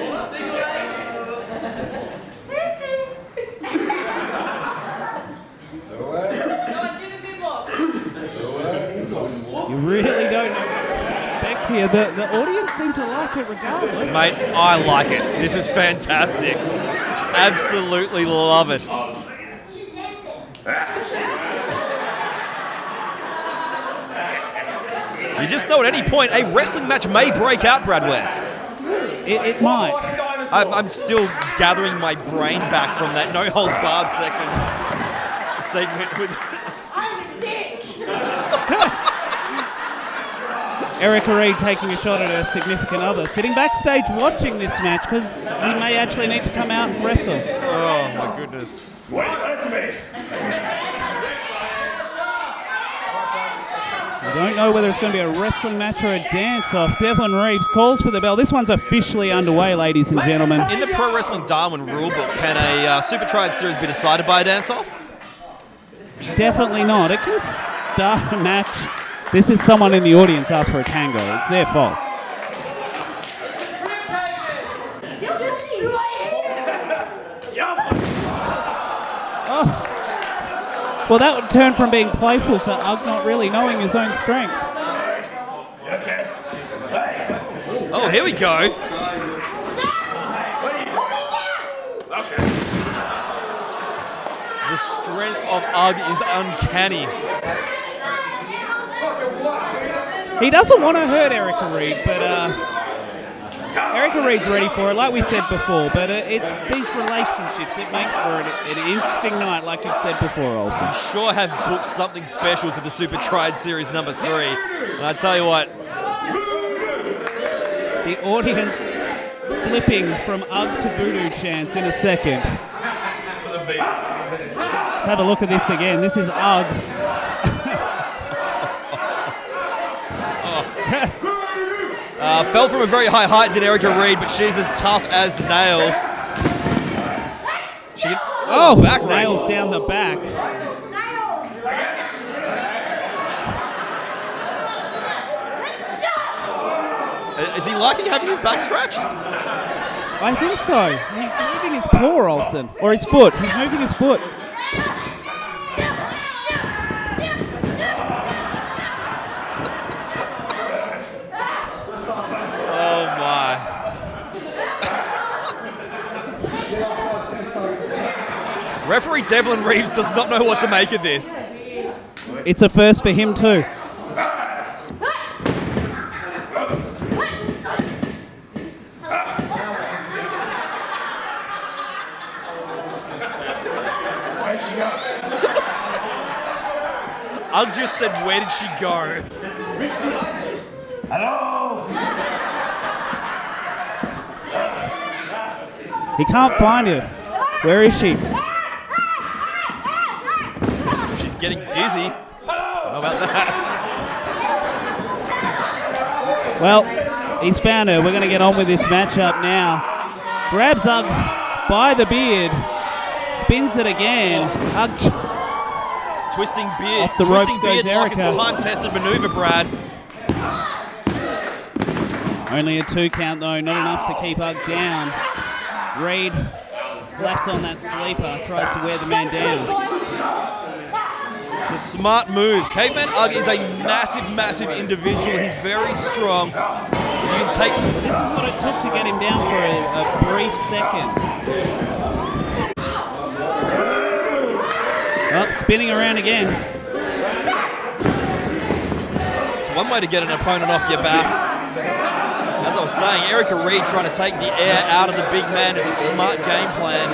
S3: You really don't know what to expect here. The audience seem to like it regardless.
S2: Mate, I like it. This is fantastic. Absolutely love it. You just know at any point a wrestling match may break out, Brad West.
S3: It might.
S2: I'm still gathering my brain back from that no holds barred segment with.
S20: I'm a dick.
S3: Erika Reid taking a shot at her significant other, sitting backstage watching this match because he may actually need to come out and wrestle.
S2: Oh my goodness.
S20: Wait, that's me.
S3: I don't know whether it's going to be a wrestling match or a dance-off. Devlin Reeves calls for the bell. This one's officially underway, ladies and gentlemen.
S2: In the Pro Wrestling Darwin rulebook, can a Super Triad Series be decided by a dance-off?
S3: Definitely not. It can start a match. This is someone in the audience asked for a tango. It's their fault. Oh. Well, that would turn from being playful to Ugg not really knowing his own strength.
S2: Oh, here we go. The strength of Ugg is uncanny.
S3: He doesn't want to hurt Erika Reid, but Erika Reid's ready for it, like we said before. But it's these relationships. It makes for an interesting night, like you've said before, Olsen.
S2: Sure have booked something special for the Super Triad Series number 3. And I tell you what.
S3: The audience flipping from Ugg to Voodoo chants in a second. Let's have a look at this again. This is Ugg.
S2: Fell from a very high height, did Erika Reid, but she's as tough as nails. She can, back
S3: nails down the back.
S2: Is he liking having his back scratched?
S3: I think so. He's moving his paw, Olsen. Or his foot. He's moving his foot.
S2: Referee Devlin Reeves does not know what to make of this.
S3: It's a first for him too.
S2: Ugg just said, where did she go?
S20: Hello?
S3: He can't find her. Where is she?
S2: She's getting dizzy. How about that?
S3: Well, he's found her. We're going to get on with this matchup now. Grabs Ugg by the beard. Spins it again. Ugg
S2: Twisting beard.
S3: Off the ropes
S2: Twisting
S3: goes
S2: beard like it's a
S3: Erika.
S2: time-tested maneuver, Brad.
S3: Only a 2 count though, not enough to keep Ugg down. Reid slaps on that sleeper, tries to wear the man down.
S2: It's a smart move. Caveman Ugg is a massive, massive individual. He's very strong. You can take.
S3: This is what it took to get him down for a brief second. Oh, spinning around again.
S2: It's one way to get an opponent off your back. As I was saying, Erika Reid trying to take the air out of the big man is a smart game plan.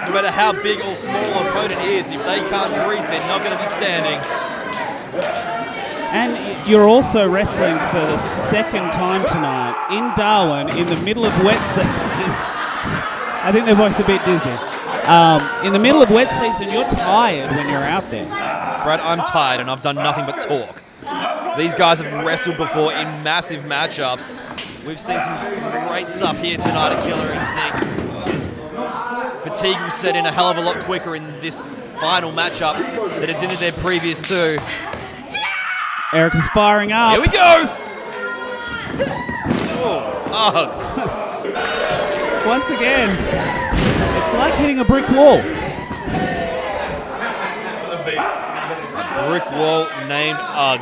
S2: No matter how big or small an opponent is, if they can't breathe, they're not going to be standing.
S3: And you're also wrestling for the second time tonight in Darwin in the middle of wet season. I think they're both a bit dizzy. In the middle of wet season, you're tired when you're out there.
S2: Brad, I'm tired and I've done nothing but talk. These guys have wrestled before in massive matchups. We've seen some great stuff here tonight at Killer Instinct. Fatigue will set in a hell of a lot quicker in this final matchup than it did in their previous two.
S3: Erika's firing up.
S2: Here we go! Oh,
S3: Once again, it's like hitting a brick wall.
S2: a brick wall named Ugg.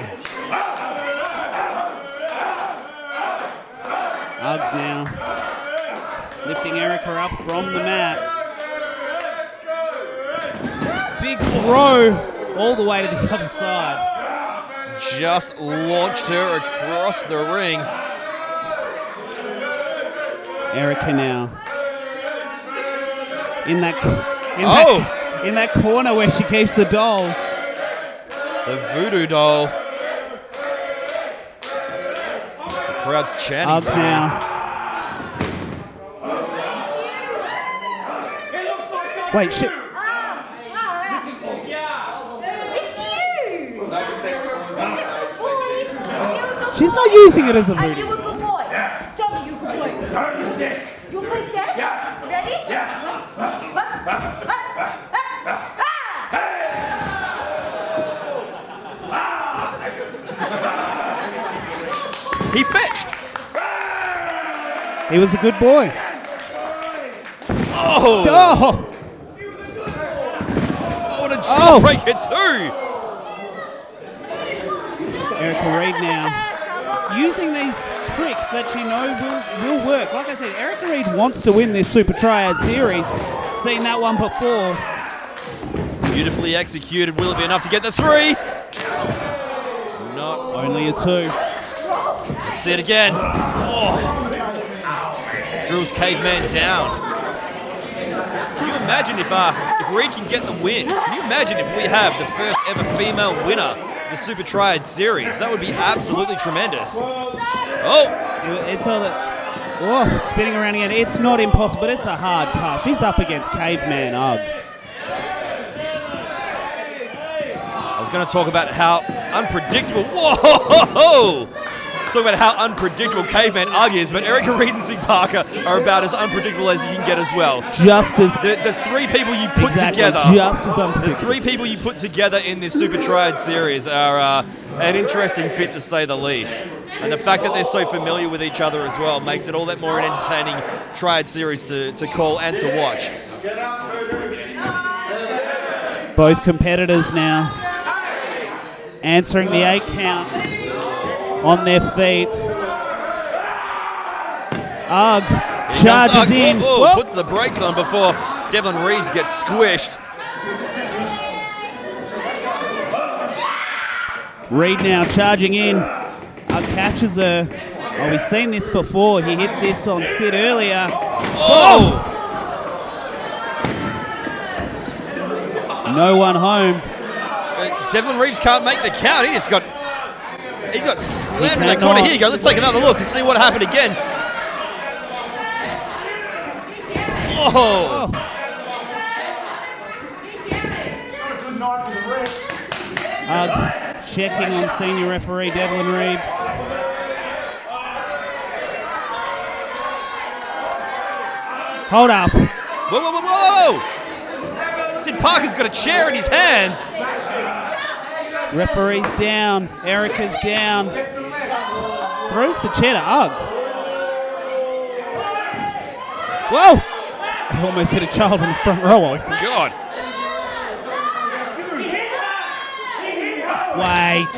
S3: Ugg now lifting Erika up from the mat. Big throw all the way to the other side.
S2: Just launched her across the ring.
S3: Erika now in that corner where she keeps the dolls.
S2: The Voodoo doll. The crowd's chanting.
S3: Ugg now. Wait, shit. She's not using it as a
S20: Are you
S3: voodoo.
S20: a good boy? Tell me you're a good boy. You play fetch? Ready?
S2: He fetched.
S3: He was a good boy.
S2: Oh!
S3: Oh!
S2: What a jawbreaker too!
S3: Erika Reid now using these tricks that she knows will work. Like I said, Erika Reid wants to win this Super Triad series. Seen that one before.
S2: Beautifully executed. Will it be enough to get the 3? No.
S3: Only a 2.
S2: Let's see it again. Oh. Drills Caveman down. Can you imagine if Reid can get the win? Can you imagine if we have the first ever female winner of the Super Triad series? That would be absolutely tremendous. Oh!
S3: It's spinning around again. It's not impossible, but it's a hard task. She's up against Caveman Ugg.
S2: I was going to talk about how unpredictable. Whoa! Talk about how unpredictable Caveman Ugg is, but Erika Reid and Zig Parker are about as unpredictable as you can get as well.
S3: Just as
S2: the 3 people you put together.
S3: Just as unpredictable.
S2: The 3 people you put together in this Super Triad series are an interesting fit, to say the least. And the fact that they're so familiar with each other as well makes it all that more an entertaining Triad series to call and to watch.
S3: Both competitors now answering the 8 count on their feet. Ugg charges in.
S2: Puts the brakes on before Devlin Reeves gets squished.
S3: Reid now charging in. Ugg catches her. Oh, we've seen this before. He hit this on Sid earlier.
S2: Oh!
S3: No one home.
S2: Devlin Reeves can't make the count. He got slammed in that corner. Here you go. Let's take another look to see what happened again. Oh!
S12: Good night for the rest.
S3: Checking on senior referee Devlin Reeves. Hold up.
S2: Whoa, whoa, whoa, whoa! Sid Parker's got a chair in his hands.
S3: Referee's down. Erika's down. Throws the chair to Ugg. Whoa! He almost hit a child in the front row.
S2: God.
S3: Wait.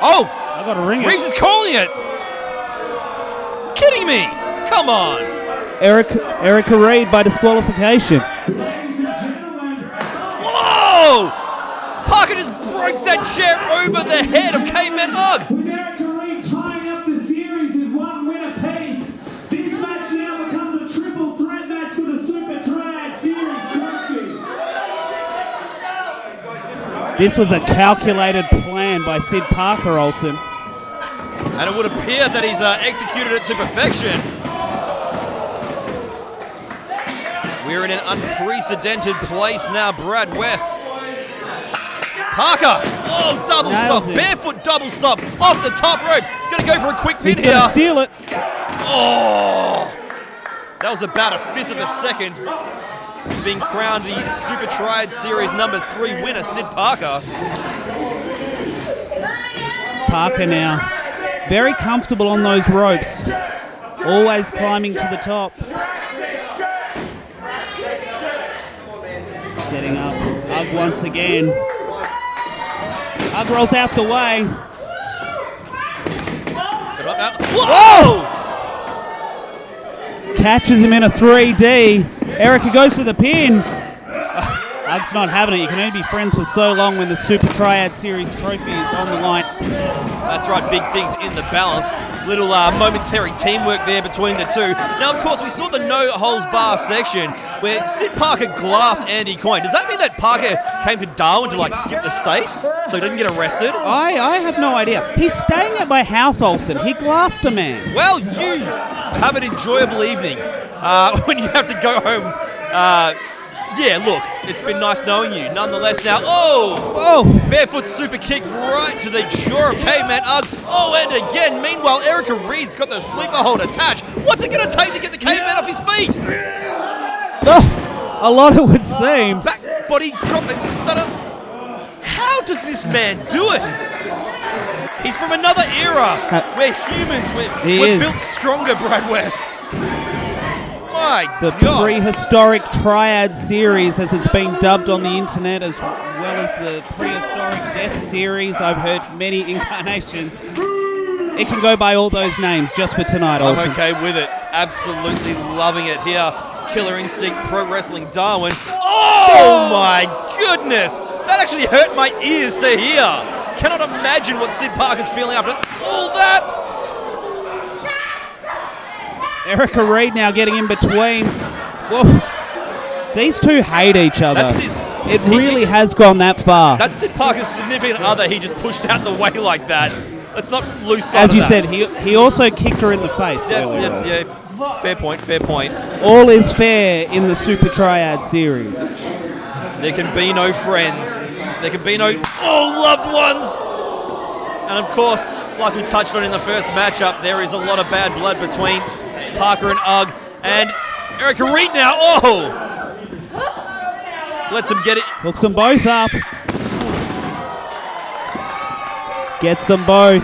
S2: Oh!
S3: I got a ring.
S2: Reeves is calling it. Kidding me? Come on.
S3: Erika Reid by disqualification.
S2: Whoa! Parker just broke that chair over the head of Caveman Ugg.
S21: With Erika Reid tying up the series with one win apiece, this match now becomes a triple threat match for the Super Triad Series trophy.
S3: This was a calculated plan by Sid Parker, Olsen.
S2: And it would appear that he's executed it to perfection. We're in an unprecedented place now, Brad West. Parker, oh, double stop, barefoot double stop, off the top rope. He's going to go for a quick pin
S3: He's
S2: here.
S3: going to steal it.
S2: Oh, that was about a fifth of a second to being crowned the Super Triad Series number 3 winner, Sid Parker.
S3: Parker now, very comfortable on those ropes, always climbing to the top. Setting up Ugg once again. Ugg rolls out the way.
S2: Whoa!
S3: Catches him in a 3D. Erika goes for the pin. Ugg's not having it. You can only be friends for so long when the Super Triad Series trophy is on the line.
S2: That's right, big things in the balance. Little momentary teamwork there between the two. Now, of course, we saw the no-holds-bar section where Sid Parker glassed Andy Coyne. Does that mean that Parker came to Darwin to, skip the state so he didn't get arrested?
S3: I have no idea. He's staying at my house, Olsen. He glassed a man.
S2: Well, you have an enjoyable evening when you have to go home. Yeah, look, it's been nice knowing you. Nonetheless, now, barefoot super kick right to the jaw of Caveman Ugg. Oh, and again, meanwhile, Erika Reid's got the sleeper hold attached. What's it going to take to get the Caveman off his feet?
S3: A lot, it would seem.
S2: Back body drop and stutter. How does this man do it? He's from another era where humans were built stronger, Brad West. My
S3: the
S2: God.
S3: prehistoric Triad Series, as it's been dubbed on the internet, as well as the prehistoric Death Series. I've heard many incarnations. It can go by all those names just for tonight, Olsen.
S2: I'm okay with it. Absolutely loving it here. Killer Instinct Pro Wrestling Darwin. Oh my goodness! That actually hurt my ears to hear. Cannot imagine what Sid Parker's feeling after all that.
S3: Erika Reid now getting in between. Whoa. These two hate each other.
S2: That's his,
S3: it really has gone that far.
S2: That's Sid Parker's significant other. He just pushed out the way like that. Let's not lose sight
S3: of that. As you said, he also kicked her in the face.
S2: Yeah. Fair point.
S3: All is fair in the Super Triad Series.
S2: There can be no friends. There can be no loved ones. And of course, like we touched on in the first matchup, there is a lot of bad blood between Parker and Ugg, and Erika Reid now, lets him get it.
S3: Hooks them both up. Gets them both.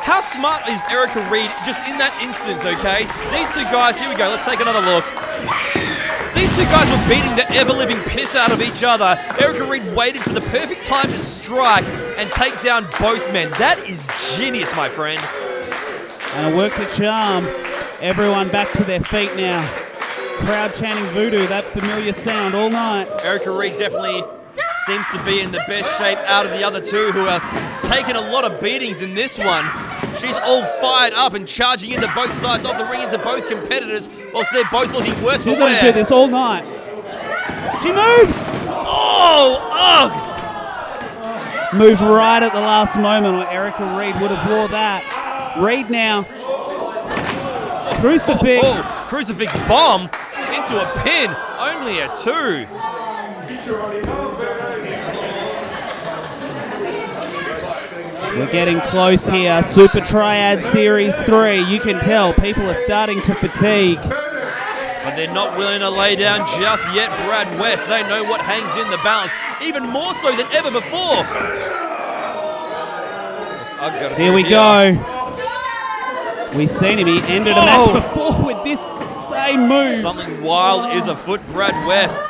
S2: How smart is Erika Reid just in that instance, okay? These two guys, here we go, let's take another look. These two guys were beating the ever-living piss out of each other. Erika Reid waited for the perfect time to strike and take down both men. That is genius, my friend.
S3: And a work the charm. Everyone back to their feet now. Crowd chanting Voodoo, that familiar sound all night.
S2: Erika Reid definitely seems to be in the best shape out of the other two, who are taking a lot of beatings in this one. She's all fired up and charging into both sides of the ring, into both competitors, whilst they're both looking worse for wear.
S3: She's going to do this all night. She moves!
S2: Ugh!
S3: Moved right at the last moment, or Erika Reid would have wore that. Reid now. Crucifix.
S2: Crucifix bomb into a pin. Only a 2.
S3: We're getting close here. Super Triad Series 3. You can tell people are starting to fatigue.
S2: But they're not willing to lay down just yet, Brad West. They know what hangs in the balance, even more so than ever before.
S3: Here we go. We've seen him. He ended a match before with this same move.
S2: Something wild is afoot, Brad West.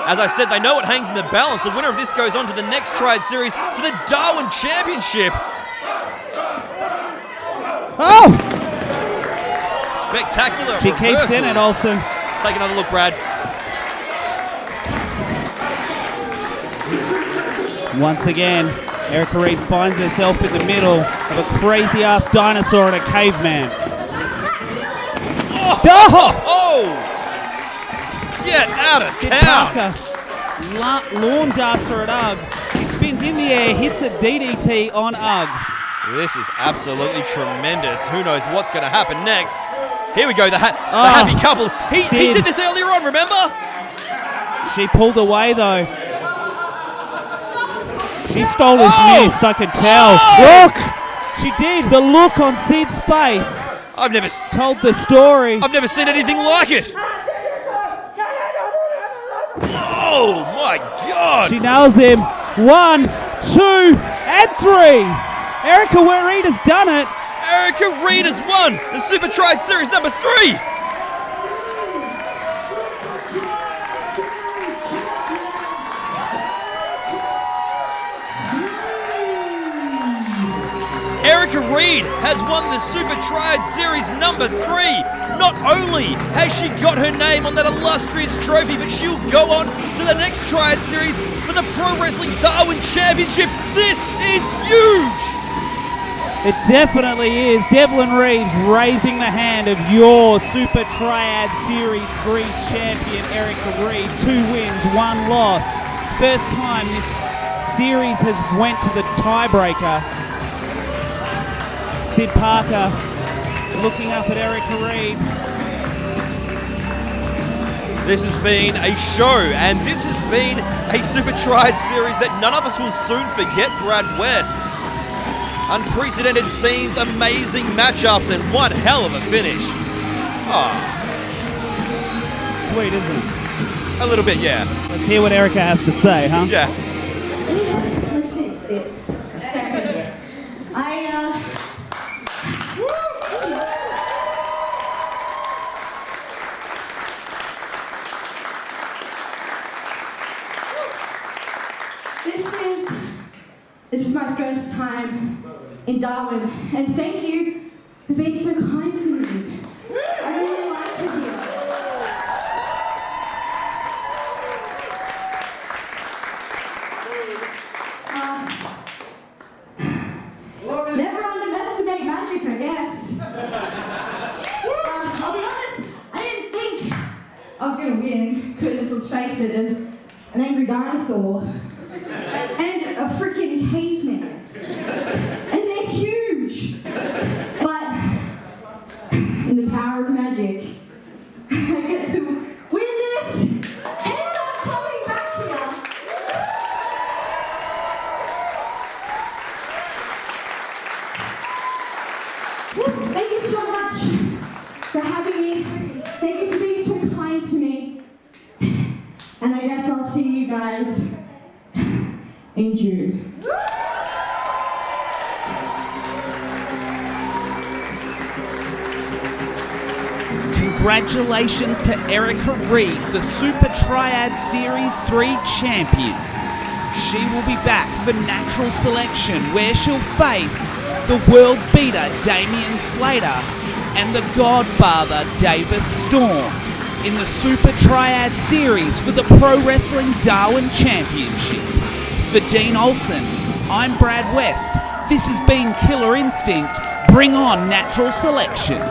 S2: As I said, they know what hangs in the balance. The winner of this goes on to the next Triad Series for the Darwin Championship.
S3: Oh!
S2: Spectacular
S3: She
S2: reversal.
S3: keeps in it, Olsen.
S2: Let's take another look, Brad.
S3: Once again, Erika Reid finds herself in the middle of a crazy-ass dinosaur and a caveman.
S2: Oh! Get out of town!
S3: Parker lawn darts her at Ugg. He spins in the air, hits a DDT on Ugg.
S2: This is absolutely tremendous. Who knows what's going to happen next? Here we go, the happy couple. He did this earlier on, remember?
S3: She pulled away, though. She stole his mist, I can tell. Look! She did. The look on Sid's face.
S2: I've never
S3: told the story.
S2: I've never seen anything like it. Oh my God!
S3: She nails him. 1, 2, and 3. Erika Reid has done it.
S2: Erika Reid has won the Super Triad Series number 3. Erika Reid has won the Super Triad Series number 3. Not only has she got her name on that illustrious trophy, but she'll go on to the next Triad Series for the Pro Wrestling Darwin Championship. This is huge!
S3: It definitely is. Devlin Reeves raising the hand of your Super Triad Series 3 champion, Erika Reid. 2 wins, 1 loss. First time this series has went to the tiebreaker. Sid Parker looking up at Erika Reid.
S2: This has been a show, and this has been a Super Triad Series that none of us will soon forget, Brad West. Unprecedented scenes, amazing matchups, and one hell of a finish.
S3: Sweet, isn't it?
S2: A little bit, yeah.
S3: Let's hear what Erika has to say, huh?
S2: Yeah.
S20: Let's sit a second. This is my first time in Darwin, and thank you for being so kind to me. I really like it here. Never underestimate magic, I guess. I'll be honest, I didn't think I was going to win, because let's face it, there's an angry dinosaur and a freaking caveman. And they're huge. But in the power of magic, I get to win this, and I'm coming back here. Thank you so much for having me. Thank you for being so kind to me. And I guess I'll see you guys in June.
S1: Congratulations to Erika Reid, the Super Triad Series 3 champion. She will be back for natural selection, where she'll face the world beater Damian Slater and the Godfather Davis Storm in the Super Triad Series for the Pro Wrestling Darwin Championship. For Dean Olsen, I'm Brad West. This has been Killer Instinct. Bring on natural selection.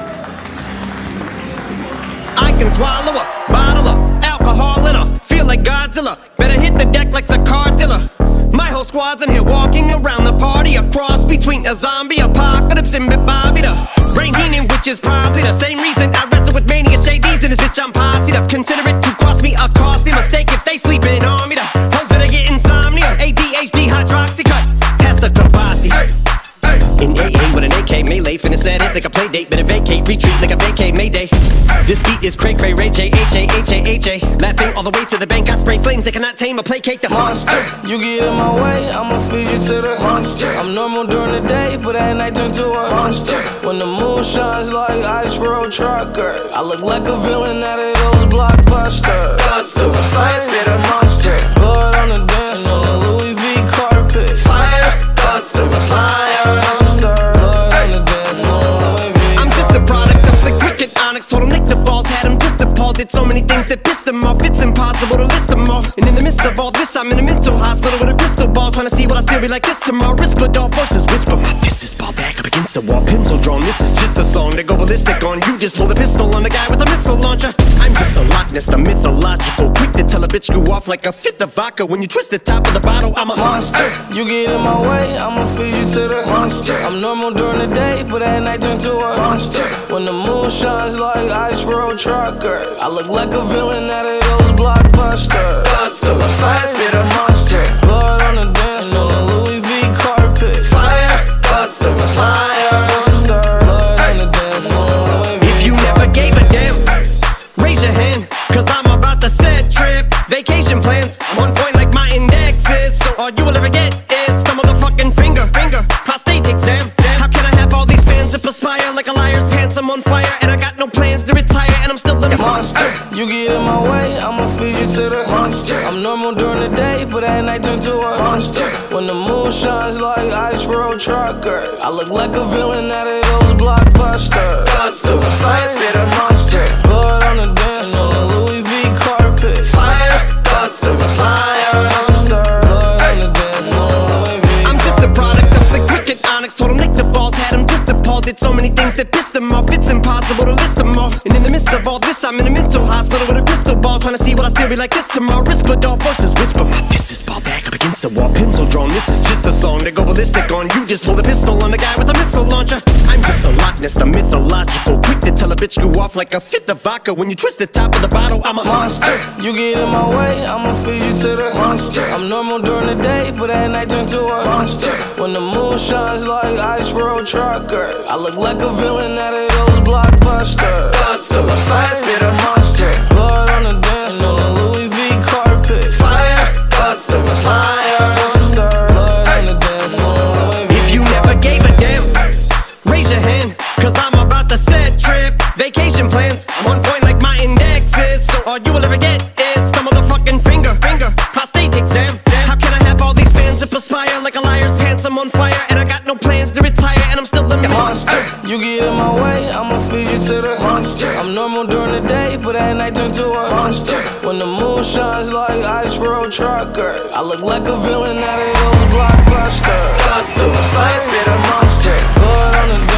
S4: I can swallow a bottle of alcohol in her. Feel like Godzilla. Better hit the deck like the car dealer. My whole squad's in here walking around the party. A cross between a zombie apocalypse and Bobby the Rain Heenan with which is probably the same reason I wrestle with mania shadies in this bitch. I'm posseed up. Consider it to cost me a costly mistake if they sleeping on me. The hoes better get insomnia. ADHD hydroxy cut. Pass the Kavasi. In AA with an AK melee, finna set it like a play date, better vacate, retreat like a vacate Mayday. This beat is cray cray, Ray J, H-A, laughing all the way to the bank. I spray flames, they cannot tame or placate the monster.
S6: You get in my way, I'ma feed you to the monster. I'm normal during the day, but at night turn to a monster. When the moon shines like ice road truckers, I look like a villain out of those blockbusters.
S4: Blood to the fire, spit a
S6: monster. Blood on the dance floor, the Louis V carpet.
S4: Fire, blood to the fire. I'm just a product of the cricket onyx. Told him nick the balls, had him just appalled. Did so many things that pissed him off. It's impossible to list them all. And in the midst of all this, I'm in a mental hospital with a crystal ball, trying to see what I still be like this tomorrow. Whisper, dog voices whisper. My fist is ball back up against the wall, pencil drawn. This is just a song to go ballistic on. You just pull the pistol on the guy with a missile launcher. I'm just a Loch Ness, the mythological. Quick to tell a bitch go off like a fifth of vodka. When you twist the top of the bottle, I'm a monster.
S6: You get in my way, I'ma feed you to the monster. I'm normal during the day, but at night turn to a monster. When the moon shines like ice road truckers, I look like a villain out of those blockbusters.
S4: Blood to the fire, spit a
S6: monster. Blood on the dance floor, the Louis V carpet.
S4: Fire, blood to the fire.
S6: Monster, blood on the dance floor, Louis V.
S4: If you never gave a damn, raise your hand, cause I'm about to set trip. Vacation plans, I'm on point like my index is. So all you will ever get is some motherfucking finger. Prostate exam. How can I have all these fans that perspire like a liar's pants? I'm on fire and I got no plans to retire, and I'm still the monster.
S6: You get in my way, I'ma feed you to the monster. I'm normal during the day, but at night turn to a monster. When the moon shines like ice road truckers, I look like a villain out of those blockbusters.
S4: Blood to the fire, spit a
S6: monster. Blood on the dance floor, the Louis V carpet.
S4: Fire, blood to the fire.
S6: Monster, blood on the dance floor, Louis V.
S4: I'm just a product of the cricket onyx. Told him nick the balls, had him just appalled. Did so many things that pissed him off. It's impossible to list them all. And in the midst of all this, I'm in a mental hospital with a crystal ball, trying to see what I still be like this tomorrow. Whisper, dog voices whisper. My fist is ball back up against the wall, pencil drawn. This is just a song to go ballistic on. You just pull the pistol on the guy with a missile launcher. I'm just a Loch Ness, the mythological. Quick to tell a bitch go off like a fifth of vodka. When you twist the top of the bottle, I'm a monster.
S6: You get in my way, I'ma feed you to the monster. I'm normal during the day, but at night turn to a monster. When the moon shines like ice road truckers, I look like a villain out of those blockbusters.
S4: Blood to the fire, spit a
S6: monster. Blood on the dance floor, the Louis V carpet.
S4: Fire, blood to the fire.
S6: Monster, blood on the dance floor, Louis V.
S4: If you never gave a damn, raise your hand, cause I'm about to set trip. Vacation plans, I'm on point like my index is. So all you will ever get is some motherfucking finger. Prostate exam. How can I have all these fans that perspire like a liar's pants? I'm on fire and I got no plans to retire, and I'm still the monster.
S6: You get in my way, I'ma feed you to the monster. I'm normal during the day, but at night turn to a monster. When the moon shines like ice road truckers, I look like a villain out of those blockbusters.
S4: Blood to the fire, spit a
S6: monster. Blood on the